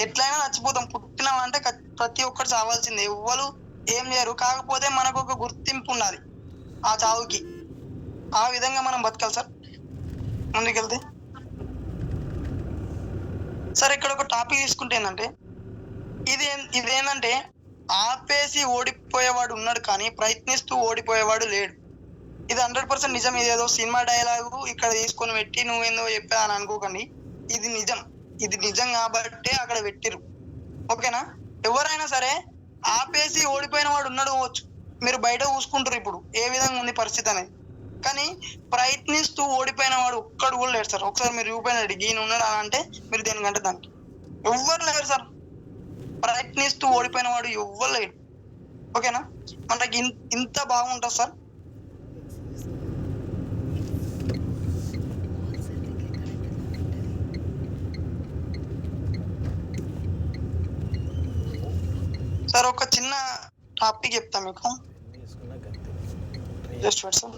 ఎట్లయినా చచ్చిపోతాం, పుట్టినామంటే ప్రతి ఒక్కరు చావాల్సిందే, ఎవ్వరు ఏం చేయరు. కాకపోతే మనకు ఒక గుర్తింపు ఉన్నది ఆ చావుకి. ఆ విధంగా మనం బతకాలి సార్ ముందుకెళ్తే. సార్ ఇక్కడ ఒక టాపిక్ తీసుకుంటే ఏంటంటే, ఇదేంటంటే ఆపేసి ఓడిపోయేవాడు ఉన్నాడు, కానీ ప్రయత్నిస్తూ ఓడిపోయేవాడు లేడు. ఇది 100% నిజం. ఇదేదో సినిమా డైలాగు ఇక్కడ తీసుకొని పెట్టి నువ్వేందో చెప్పా అని అనుకోకండి. ఇది నిజం. ఇది నిజం కాబట్టే అక్కడ పెట్టిరు. ఓకేనా? ఎవరైనా సరే ఆపేసి ఓడిపోయిన వాడు ఉన్నాడు కావచ్చు, మీరు బయట చూసుకుంటారు ఇప్పుడు ఏ విధంగా ఉంది పరిస్థితి అనేది. కానీ ప్రయత్నిస్తూ ఓడిపోయిన వాడు ఒక్కడు కూడా లేడు సార్. ఒకసారి మీరు చూపోయినాడు ఈయన ఉన్నాడు అని అంటే మీరు దేనికంటే దానికి ఎవ్వరు లేరు సార్. ప్రయత్నిస్తూ ఓడిపోయిన వాడు ఎవ్వరు లేడు. ఓకేనా? మనకి ఇంత బాగుంటుంది సార్. సార్ ఒక చిన్న టాపిక్ చెప్తా మీకు, just wait sir.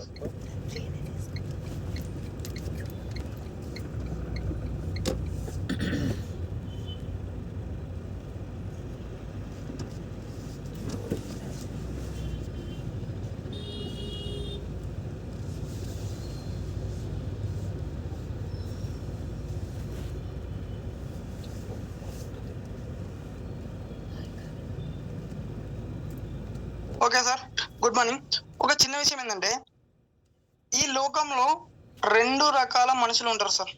Okay sir, good morning. ఒక చిన్న విషయం ఏంటంటే, ఈ లోకంలో 2 రకాల మనుషులు ఉంటారు సార్.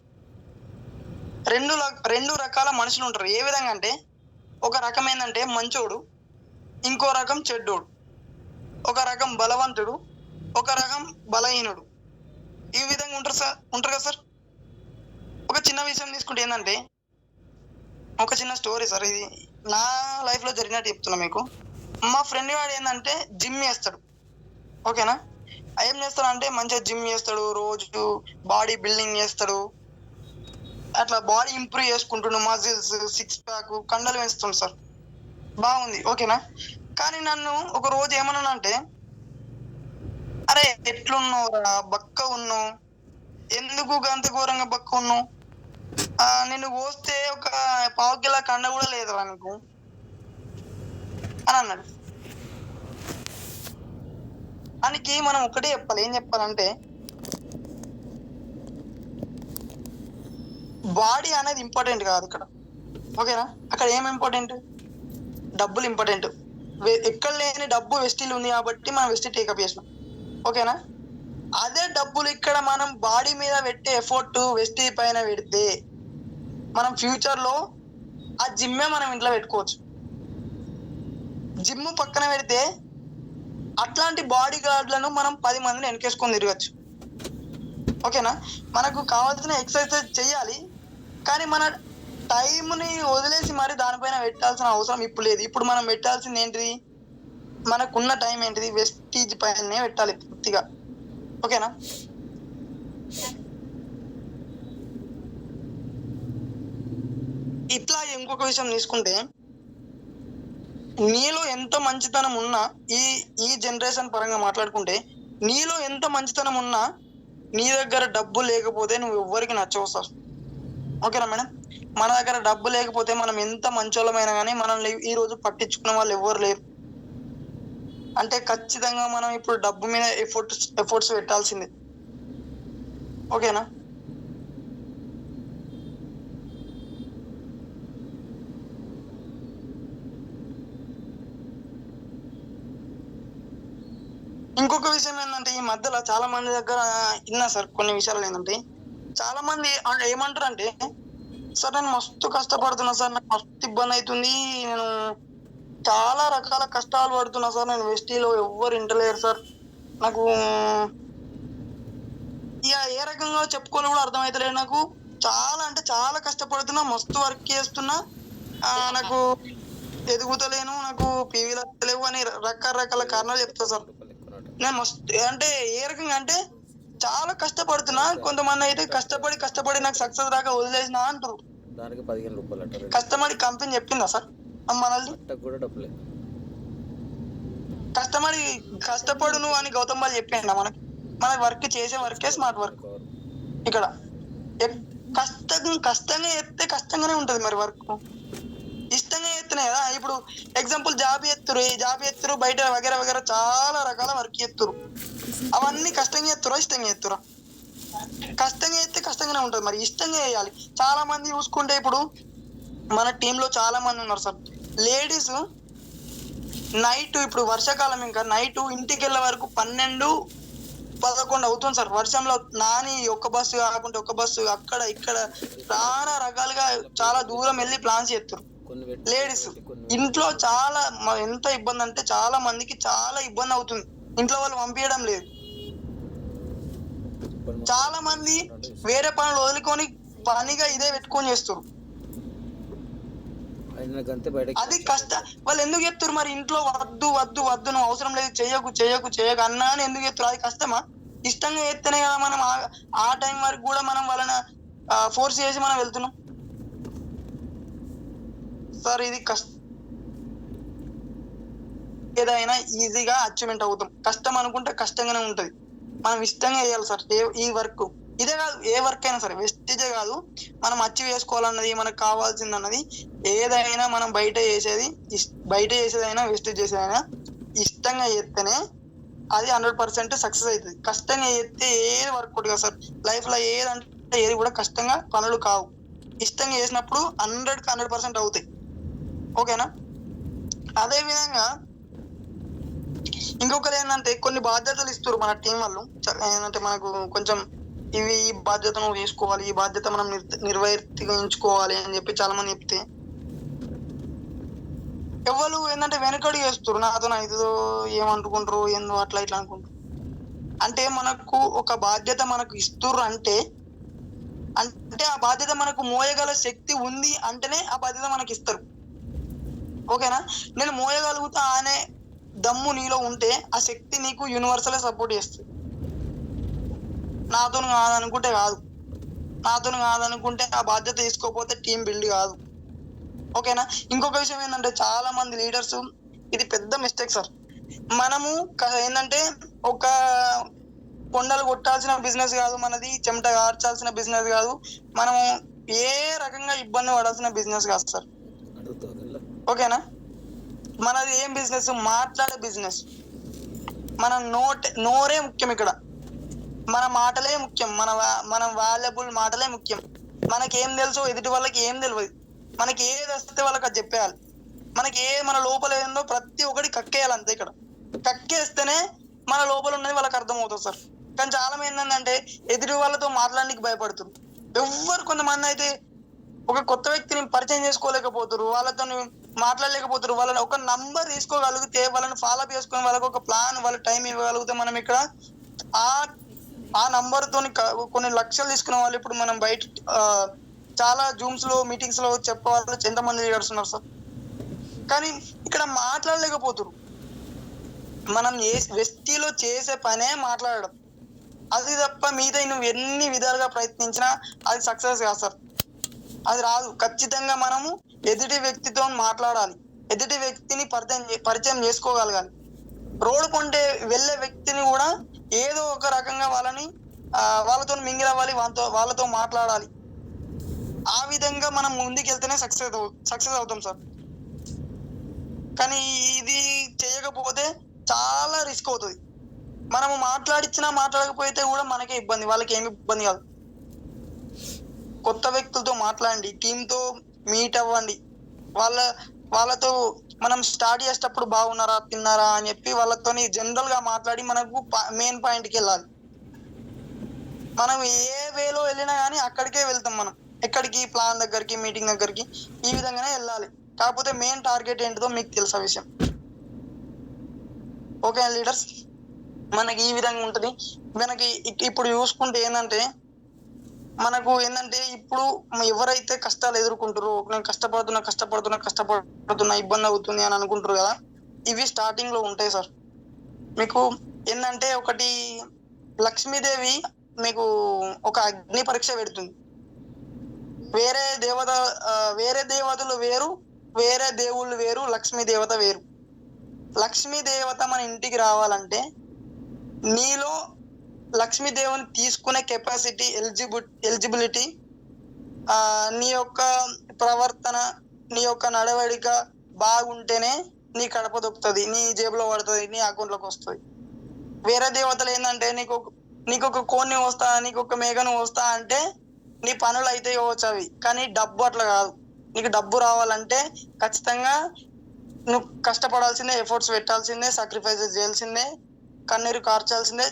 2 రకాల మనుషులు ఉంటారు. ఏ విధంగా అంటే, ఒక రకం ఏంటంటే మంచోడు, ఇంకో రకం చెడ్డోడు. ఒక రకం బలవంతుడు, ఒక రకం బలహీనుడు. ఈ విధంగా ఉంటారు కదా సార్. ఒక చిన్న విషయం తీసుకుంటే ఏంటంటే, ఒక చిన్న స్టోరీ సార్. ఇది నా లైఫ్లో జరిగినట్టు చెప్తున్నా మీకు. మా ఫ్రెండ్ వాడు ఏంటంటే జిమ్ చేస్తాడు. ఓకేనా? ఏం చేస్తాడు అంటే మంచిగా జిమ్ చేస్తాడు, రోజు బాడీ బిల్డింగ్ చేస్తాడు, అట్లా బాడీ ఇంప్రూవ్ చేసుకుంటుండు, మజిల్స్, 6 ప్యాక్, కండలు వేస్తుండు సార్. బాగుంది. ఓకేనా? కానీ నన్ను ఒక రోజు ఏమన్నానంటే, అరే ఎట్లున్నావురా, బక్క ఉన్నావు, ఎందుకు అంత ఘోరంగా బక్క ఉన్నావు, నిన్ను కోస్తే ఒక పావు కిలో కండ కూడా లేదురా నీకు అని అన్నాడు. దానికి మనం ఒకటే చెప్పాలి, ఏం చెప్పాలంటే బాడీ అనేది ఇంపార్టెంట్ కాదు ఇక్కడ, ఓకేనా. అక్కడ ఏం ఇంపార్టెంట్, డబ్బులు ఇంపార్టెంట్. ఎక్కడ లేని డబ్బు వెస్టీలు ఉంది కాబట్టి మనం వెస్టీ టేకప్ చేసినాం, ఓకేనా. అదే డబ్బులు ఇక్కడ మనం బాడీ మీద పెట్టే ఎఫర్ట్ వెస్టీ పైన పెడితే మనం ఫ్యూచర్ లో ఆ జిమ్మే మనం ఇంట్లో పెట్టుకోవచ్చు. జిమ్ పక్కన పెడితే అట్లాంటి బాడీ గార్డ్లను మనం 10 మందిని వెనకేసుకొని తిరగచ్చు, ఓకేనా. మనకు కావాల్సిన ఎక్సర్సైజ్ చెయ్యాలి, కానీ మన టైంని వదిలేసి మరి దానిపైన పెట్టాల్సిన అవసరం ఇప్పుడు లేదు. ఇప్పుడు మనం పెట్టాల్సింది ఏంటిది, మనకున్న టైం ఏంటిది, వెస్టీజ్ పైనే పెట్టాలి పూర్తిగా, ఓకేనా. ఇట్లా ఇంకొక విషయం తీసుకుంటే, నీలో ఎంత మంచితనం ఉన్నా, ఈ జనరేషన్ పరంగా మాట్లాడుకుంటే నీలో ఎంత మంచితనం ఉన్నా నీ దగ్గర డబ్బు లేకపోతే నువ్వు ఎవ్వరికి నచ్చవు సార్, ఓకేనా మేడం. మన దగ్గర డబ్బు లేకపోతే మనం ఎంత మంచోళ్ళమైనా కానీ మనల్ని ఈ రోజు పట్టించుకున్న వాళ్ళు ఎవరు లేరు. అంటే ఖచ్చితంగా మనం ఇప్పుడు డబ్బు మీద ఎఫర్ట్స్ పెట్టాల్సిందే, ఓకేనా. ఇంకొక విషయం ఏంటంటే, ఈ మధ్యలో చాలా మంది దగ్గర విన్నా సార్ కొన్ని విషయాలు ఏంటంటే, చాలా మంది ఏమంటారు అంటే, సార్ నేను మస్తు కష్టపడుతున్నా సార్, నాకు మస్తు ఇబ్బంది అవుతుంది, నేను చాలా రకాల కష్టాలు పడుతున్నా సార్, నేను వెస్టీలో ఎవ్వరు ఇంటలేరు సార్, నాకు ఇక ఏ రకంగా చెప్పుకోని కూడా అర్థమవుతలేదు, నాకు చాలా అంటే చాలా కష్టపడుతున్నా, మస్తు వర్క్ చేస్తున్నా, నాకు ఎదుగుతలేను, నాకు పీవీలు లేవు అని రకరకాల కారణాలు చెప్తా సార్. నేను మస్తు అంటే ఏ రకంగా అంటే చాలా కష్టపడుతున్నా, కొంతమంది అయితే కష్టపడి నాకు సక్సెస్ దాకా వదిలేసిన అంటారు. దానికి 15 రూపాయలు కష్టపడి కంపెనీ చెప్పిందా సార్ మనల్ని, కూడా డబ్బులే. కష్టపడు నువ్వు అని గౌతమ్ వాళ్ళు చెప్పిండా మనకి. మన వర్క్ చేసే వర్కే స్మార్ట్ వర్క్. ఇక్కడ కష్టంగా చేస్తే కష్టంగానే ఉంటది మరి వర్క్. ఇష్టంగా చేస్తేనే కదా. ఇప్పుడు ఎగ్జాంపుల్ జాబ్ ఎత్తురు బయట వగేర చాలా రకాల వర్క్ చేస్తురు, అవన్నీ కష్టంగా చేస్తురా ఇష్టంగా చేస్తురా? కష్టంగా చేస్తే కష్టంగానే ఉంటది, మరి ఇష్టంగా చేయాలి. చాలా మంది చూసుకుంటే ఇప్పుడు మన టీంలో చాలా మంది ఉన్నారు సార్, లేడీస్ నైట్, ఇప్పుడు వర్షాకాలం ఇంకా నైట్ ఇంటికి వెళ్ళే వరకు 12-11 అవుతుంది సార్. వర్షంలో నాని ఒక బస్సు కాకుంటే ఒక బస్సు అక్కడ ఇక్కడ చాలా రకాలుగా చాలా దూరం వెళ్ళి ప్లాన్స్ చేస్తారు లేడీస్. ఇంట్లో చాలా ఎంత ఇబ్బంది అంటే చాలా మందికి చాలా ఇబ్బంది అవుతుంది, ఇంట్లో వాళ్ళు పంపించడం లేదు. చాలా మంది వేరే పనులు వదులుకొని పనిగా ఇదే పెట్టుకొని చేస్తారు. అది వాళ్ళు ఎందుకు చెప్తారు మరి, ఇంట్లో వద్దు నువ్వు అవసరం లేదు చెయ్యకు అన్నా అని ఎందుకు చెప్తారు? అది కష్టమా? ఇష్టంగా చేస్తేనే కదా మనం ఆ టైం వరకు కూడా మనం వాళ్ళని ఫోర్స్ చేసి మనం వెళ్తున్నాం సార్. ఇది ఏదైనా ఈజీగా అచీవ్మెంట్ అవుతాం, కష్టం అనుకుంటే కష్టంగానే ఉంటది, మనం ఇష్టంగా చేయాలి సార్. ఈ వర్క్ ఇదే కాదు, ఏ వర్క్ అయినా సరే, వెస్టేజే కాదు, మనం అచీవ్ చేసుకోవాలన్నది, మనకు కావాల్సింది అన్నది ఏదైనా మనం బయట చేసేదైనా వెస్టేజ్ చేసేదైనా ఇష్టంగా చేస్తేనే అది 100% సక్సెస్ అవుతుంది. కష్టంగా చేస్తే ఏది వర్క్ అవుట్ కాదు సార్. లైఫ్ లో ఏదంటే ఏది కూడా కష్టంగా పనులు కావు, ఇష్టంగా చేసినప్పుడు 100% అవుతాయి, ఓకేనా. అదే విధంగా ఇంకొకరు ఏంటంటే కొన్ని బాధ్యతలు ఇస్తారు మన టీం వాళ్ళు, ఏంటంటే మనకు కొంచెం ఈ బాధ్యత నువ్వు తీసుకోవాలి, ఈ బాధ్యత మనం నిర్వర్తించుకోవాలి అని చెప్పి చాలా మంది చెప్తే ఎవరు ఏంటంటే వెనకడు చేస్తారు, నాతో ఇదో ఏమనుకుంటారు ఏందో అట్లా ఇట్లా అనుకుంటారు. అంటే మనకు ఒక బాధ్యత మనకు ఇస్తుర్రు అంటే ఆ బాధ్యత మనకు మోయగల శక్తి ఉంది అంటేనే ఆ బాధ్యత మనకి ఇస్తారు, ఓకేనా. నేను మోయగలుగుతా అనే దమ్ము నీలో ఉంటే ఆ శక్తి నీకు యూనివర్సల్ సపోర్ట్ చేస్తుంది. నాతో కాదనుకుంటే ఆ బాధ్యత తీసుకోకపోతే టీం బిల్డ్ కాదు, ఓకేనా. ఇంకొక విషయం ఏంటంటే చాలా మంది లీడర్స్, ఇది పెద్ద మిస్టేక్ సార్. మనము ఏంటంటే ఒక కొండలు కొట్టాల్సిన బిజినెస్ కాదు మనది, చెమట కార్చాల్సిన బిజినెస్ కాదు, మనం ఏ రకంగా ఇబ్బంది పడాల్సిన బిజినెస్ కాదు సార్. ఓకేనా? మనది ఏం బిజినెస్? మాట్లాడే బిజినెస్. మన నోరే ముఖ్యం ఇక్కడ, మన మాటలే ముఖ్యం, మన వాల్యుబుల్ మాటలే ముఖ్యం. మనకేం తెలుసో ఎదుటి వాళ్ళకి ఏం తెలియదు, మనకి ఏది వస్తే వాళ్ళకి అది చెప్పేయాలి. మనకి మన లోపల ఏందో ప్రతి ఒక్కటి కక్కేయాలి అంతే. ఇక్కడ కక్కేస్తేనే మన లోపల ఉన్నది వాళ్ళకి అర్థమవుతుంది సార్. కానీ చాలా మంది ఏంటంటే ఎదుటి వాళ్ళతో మాట్లాడడానికి భయపడుతున్నారు. ఎవ్వరు కొంతమంది అయితే ఒక కొత్త వ్యక్తిని పరిచయం చేసుకోలేకపోతారు, వాళ్ళతో మాట్లాడలేకపోతారు. వాళ్ళని ఒక నంబర్ తీసుకోగలిగితే వాళ్ళని ఫాలో అప్ చేసుకుని వాళ్ళకి ఒక ప్లాన్, వాళ్ళ టైం ఇవ్వగలిగితే మనం ఇక్కడ ఆ నంబర్ తోని కొన్ని లక్షలు తీసుకునే వాళ్ళు ఇప్పుడు మనం బయట చాలా జూమ్స్ లో మీటింగ్స్ లో చెప్పేవాళ్ళు ఎంతమంది చేస్తున్నారు సార్. కానీ ఇక్కడ మాట్లాడలేకపోతున్నారు. మనం వ్యక్తిలో చేసే పనే మాట్లాడడం, అది తప్ప మీద నువ్వు ఎన్ని విధాలుగా ప్రయత్నించినా అది సక్సెస్ కాదు సార్, అది రాదు. ఖచ్చితంగా మనము ఎదుటి వ్యక్తితో మాట్లాడాలి, ఎదుటి వ్యక్తిని పరిచయం చేసుకోగలగాలి. రోడ్డు కొంటే వెళ్ళే వ్యక్తిని కూడా ఏదో ఒక రకంగా వాళ్ళతో మింగిల్ అవ్వాలి, వాళ్ళతో మాట్లాడాలి. ఆ విధంగా మనం ముందుకు వెళ్తేనే సక్సెస్ అవుతాం సార్. కానీ ఇది చేయకపోతే చాలా రిస్క్ అవుతుంది. మనము మాట్లాడకపోతే కూడా మనకే ఇబ్బంది, వాళ్ళకి ఏమి ఇబ్బంది కాదు. కొత్త వ్యక్తులతో మాట్లాడండి, టీంతో మీట్ అవ్వండి, వాళ్ళతో మనం స్టార్ట్ చేసేటప్పుడు బాగున్నారా, తిన్నారా అని చెప్పి వాళ్ళతో జనరల్ గా మాట్లాడి మనకు మెయిన్ పాయింట్కి వెళ్ళాలి. మనం ఏ వేలో వెళ్ళినా కానీ అక్కడికే వెళ్తాం. మనం ఎక్కడికి? ప్లాన్ దగ్గరికి, మీటింగ్ దగ్గరికి, ఈ విధంగానే వెళ్ళాలి. కాకపోతే మెయిన్ టార్గెట్ ఏంటిదో మీకు తెలుసా విషయం. ఓకే లీడర్స్, మనకి ఈ విధంగా ఉంటుంది. మనకి ఇప్పుడు చూసుకుంటే ఏంటంటే ఇప్పుడు ఎవరైతే కష్టాలు ఎదుర్కొంటారో, నేను కష్టపడుతున్నా ఇబ్బంది అవుతుంది అని అనుకుంటారు కదా, ఇవి స్టార్టింగ్ లో ఉంటాయి సార్. మీకు ఏంటంటే ఒకటి, లక్ష్మీదేవి మీకు ఒక అగ్ని పరీక్ష పెడుతుంది. వేరే దేవతలు వేరు, వేరే దేవుళ్ళు వేరు, లక్ష్మీ దేవత వేరు. లక్ష్మీ దేవత మన ఇంటికి రావాలంటే నీలో లక్ష్మీదేవిని తీసుకునే కెపాసిటీ, ఎలిజిబిలిటీ, నీ యొక్క ప్రవర్తన, నీ యొక్క నడవడిక బాగుంటేనే నీ కడప దొక్కుతుంది, నీ జేబులో పడుతుంది, నీ అకౌంట్లోకి వస్తుంది. వేరే దేవతలు ఏంటంటే నీకు ఒక కోడిని వస్తా, నీకు ఒక మేకను వస్తా అంటే నీ పనులు అయితే ఇవ్వచ్చు అవి, కానీ డబ్బు అట్లా కాదు. నీకు డబ్బు రావాలంటే ఖచ్చితంగా నువ్వు కష్టపడాల్సిందే, ఎఫర్ట్స్ పెట్టాల్సిందే, సాక్రిఫైసెస్ చేయాల్సిందే, కన్నీరు కార్చాల్సిందే,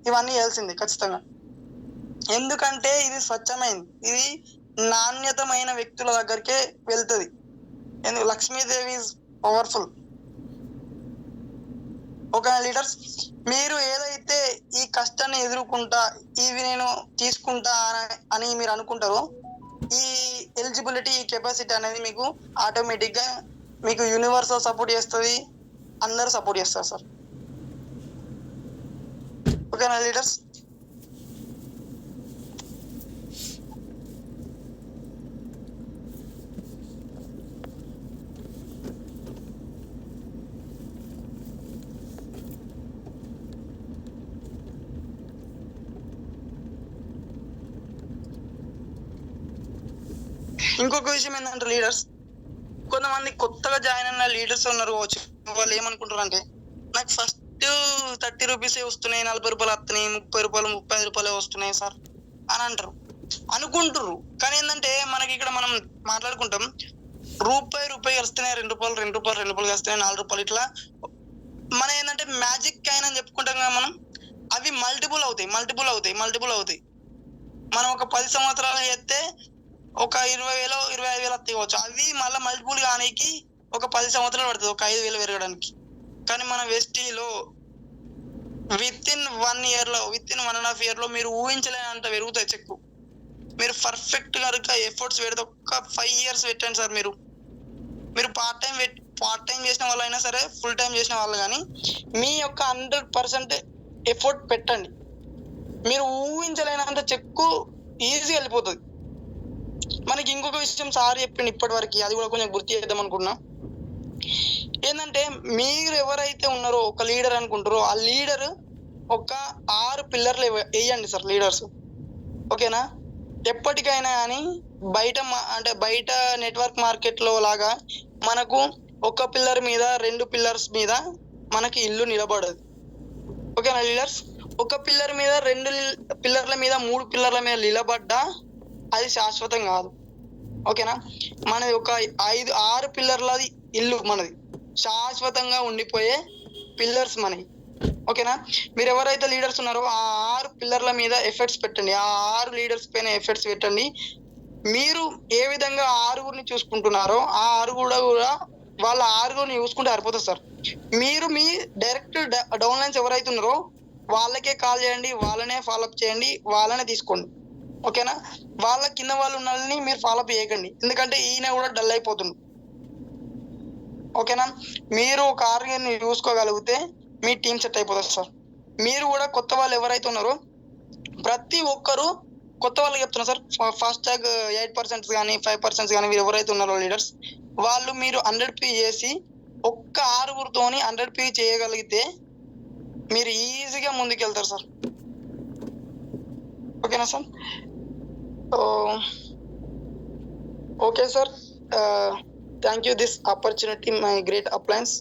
ఇవన్నీ చేయాల్సిందే ఖచ్చితంగా. ఎందుకంటే ఇది స్వచ్ఛమైంది, ఇది నాణ్యతమైన వ్యక్తుల దగ్గరికే వెళ్తుంది. ఎందుకు? Lakshmidevi is powerful. Okay leaders, మీరు ఏదైతే ఈ కష్టాన్ని ఎదుర్కొంటా, ఇవి నేను తీసుకుంటా అని మీరు అనుకుంటారో, ఈ ఎలిజిబిలిటీ, ఈ కెపాసిటీ అనేది మీకు ఆటోమేటిక్ గా మీకు యూనివర్స్ సపోర్ట్ చేస్తుంది, అందరూ సపోర్ట్ చేస్తారు సార్. ఓకేనా లీడర్స్? ఇంకొక విషయం ఏంటంటే లీడర్స్, కొంతమంది కొత్తగా జాయిన్ అయిన లీడర్స్ ఉన్నారు, వాళ్ళు ఏమనుకుంటారు అంటే నాకు ఫస్ట్ 30 రూపీసే వస్తున్నాయి, 40 రూపాయలు వస్తున్నాయి, 30 రూపాయలు 35 రూపాయలే వస్తున్నాయి సార్ అని అనుకుంటారు. కానీ ఏంటంటే మనకి ఇక్కడ మనం మాట్లాడుకుంటాం, రూపాయి వస్తున్నాయి, 2 రూపాయలు వస్తున్నాయి, 4 రూపాయలు, ఇట్లా మన ఏంటంటే మ్యాజిక్ కాయిన్ అని చెప్పుకుంటాం కదా మనం, అవి మల్టిపుల్ అవుతాయి. మనం ఒక 10 సంవత్సరాలు చేస్తే ఒక 20,000 25,000 వస్తాయి. అవి మళ్ళీ మల్టిపుల్ కానీకి ఒక 10 సంవత్సరాలు పడుతుంది, ఒక 5,000 పెరగడానికి. కానీ మన వెస్టీలో విత్ ఇన్ 1 year లో, విత్ ఇన్ 1.5 year లో మీరు ఊహించలేనంత పెరుగుతాయి చెక్కు. మీరు పర్ఫెక్ట్ కనుక ఎఫర్ట్స్ పెడితే ఒక 5 years పెట్టండి సార్. మీరు పార్ట్ టైం చేసిన వాళ్ళు అయినా సరే, ఫుల్ టైం చేసిన వాళ్ళు కానీ, మీ యొక్క 100% ఎఫర్ట్ పెట్టండి. మీరు ఊహించలేనంత చెక్కు ఈజీగా వెళ్ళిపోతుంది. మనకి ఇంకొక విషయం సార్ చెప్పింది ఇప్పటి వరకు, అది కూడా కొంచెం గుర్తు చేద్దాం అనుకున్నా. ఏంటంటే మీరు ఎవరైతే ఉన్నారో ఒక లీడర్ అనుకుంటారో, ఆ లీడర్ ఒక 6 పిల్లర్లు వేయండి సార్ లీడర్స్. ఓకేనా? ఎప్పటికైనా కానీ అంటే బయట నెట్వర్క్ మార్కెట్లో లాగా మనకు ఒక పిల్లర్ మీద 2 పిల్లర్స్ మీద మనకి ఇల్లు నిలబడదు. ఓకేనా లీడర్స్? ఒక పిల్లర్ మీద 2 పిల్లర్ల మీద 3 పిల్లర్ల మీద నిలబడ్డా అది శాశ్వతం కాదు. ఓకేనా? మనది ఒక 5-6 పిల్లర్లది ఇల్లు మనది శాశ్వతంగా ఉండిపోయే పిల్లర్స్ మనవి. ఓకేనా? మీరు ఎవరైతే లీడర్స్ ఉన్నారో ఆ 6 పిల్లర్ల మీద ఎఫర్ట్స్ పెట్టండి. ఆ 6 లీడర్స్ పైన ఎఫర్ట్స్ పెట్టండి. మీరు ఏ విధంగా 6గురిని చూసుకుంటున్నారో ఆ 6 కూడా వాళ్ళ 6గురిని చూసుకుంటే సరిపోతుంది సార్. మీరు మీ డైరెక్ట్ డౌన్ లైన్స్ ఎవరైతే ఉన్నారో వాళ్ళకే కాల్ చేయండి, వాళ్ళనే ఫాలోఅప్ చేయండి, వాళ్ళనే తీసుకోండి. ఓకేనా? వాళ్ళ కింద వాళ్ళు ఉన్న వాళ్ళని మీరు ఫాలోఅప్ చేయకండి, ఎందుకంటే ఈయన కూడా డల్ అయిపోతుంది. ఓకేనా? మీరు ఒక ఆర్గన్ని చూసుకోగలిగితే మీ టీం సెట్ అయిపోతుంది సార్. మీరు కూడా కొత్త వాళ్ళు ఎవరైతే ఉన్నారో ప్రతి ఒక్కరు కొత్త వాళ్ళకి చెప్తున్నారు సార్. ఫాస్ట్ ట్యాగ్ 8% కానీ 5% కానీ మీరు ఎవరైతే ఉన్నారో లీడర్స్ వాళ్ళు మీరు 100p చేసి ఒక్క 6గురితోని 100p చేయగలిగితే మీరు ఈజీగా ముందుకెళ్తారు సార్. ఓకేనా sir? Okay sir, thank you this opportunity my great appliance.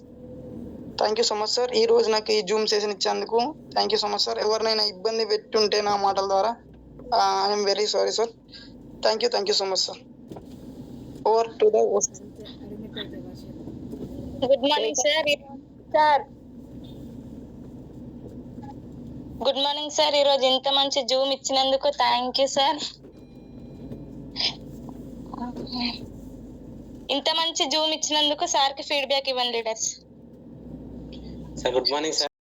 Thank you so much sir. ఈ రోజు నాకు ఈ జూమ్ సెషన్ ఇచ్చేందుకు thank you so much sir. ఎవరినైనా ఇబ్బంది పెట్టుంటే నా మాటల ద్వారా I'm very sorry sir. Thank you so much sir. Over to the host. Good morning sir. Good morning sir. ఈరోజు ఇంత మంచి జూమ్ ఇచ్చినందుకు థ్యాంక్ యూ సార్. ఇంత మంచి జూమ్ ఇచ్చినందుకు సార్కి ఫీడ్బ్యాక్ ఇవ్వండి leaders. Sir good morning sir.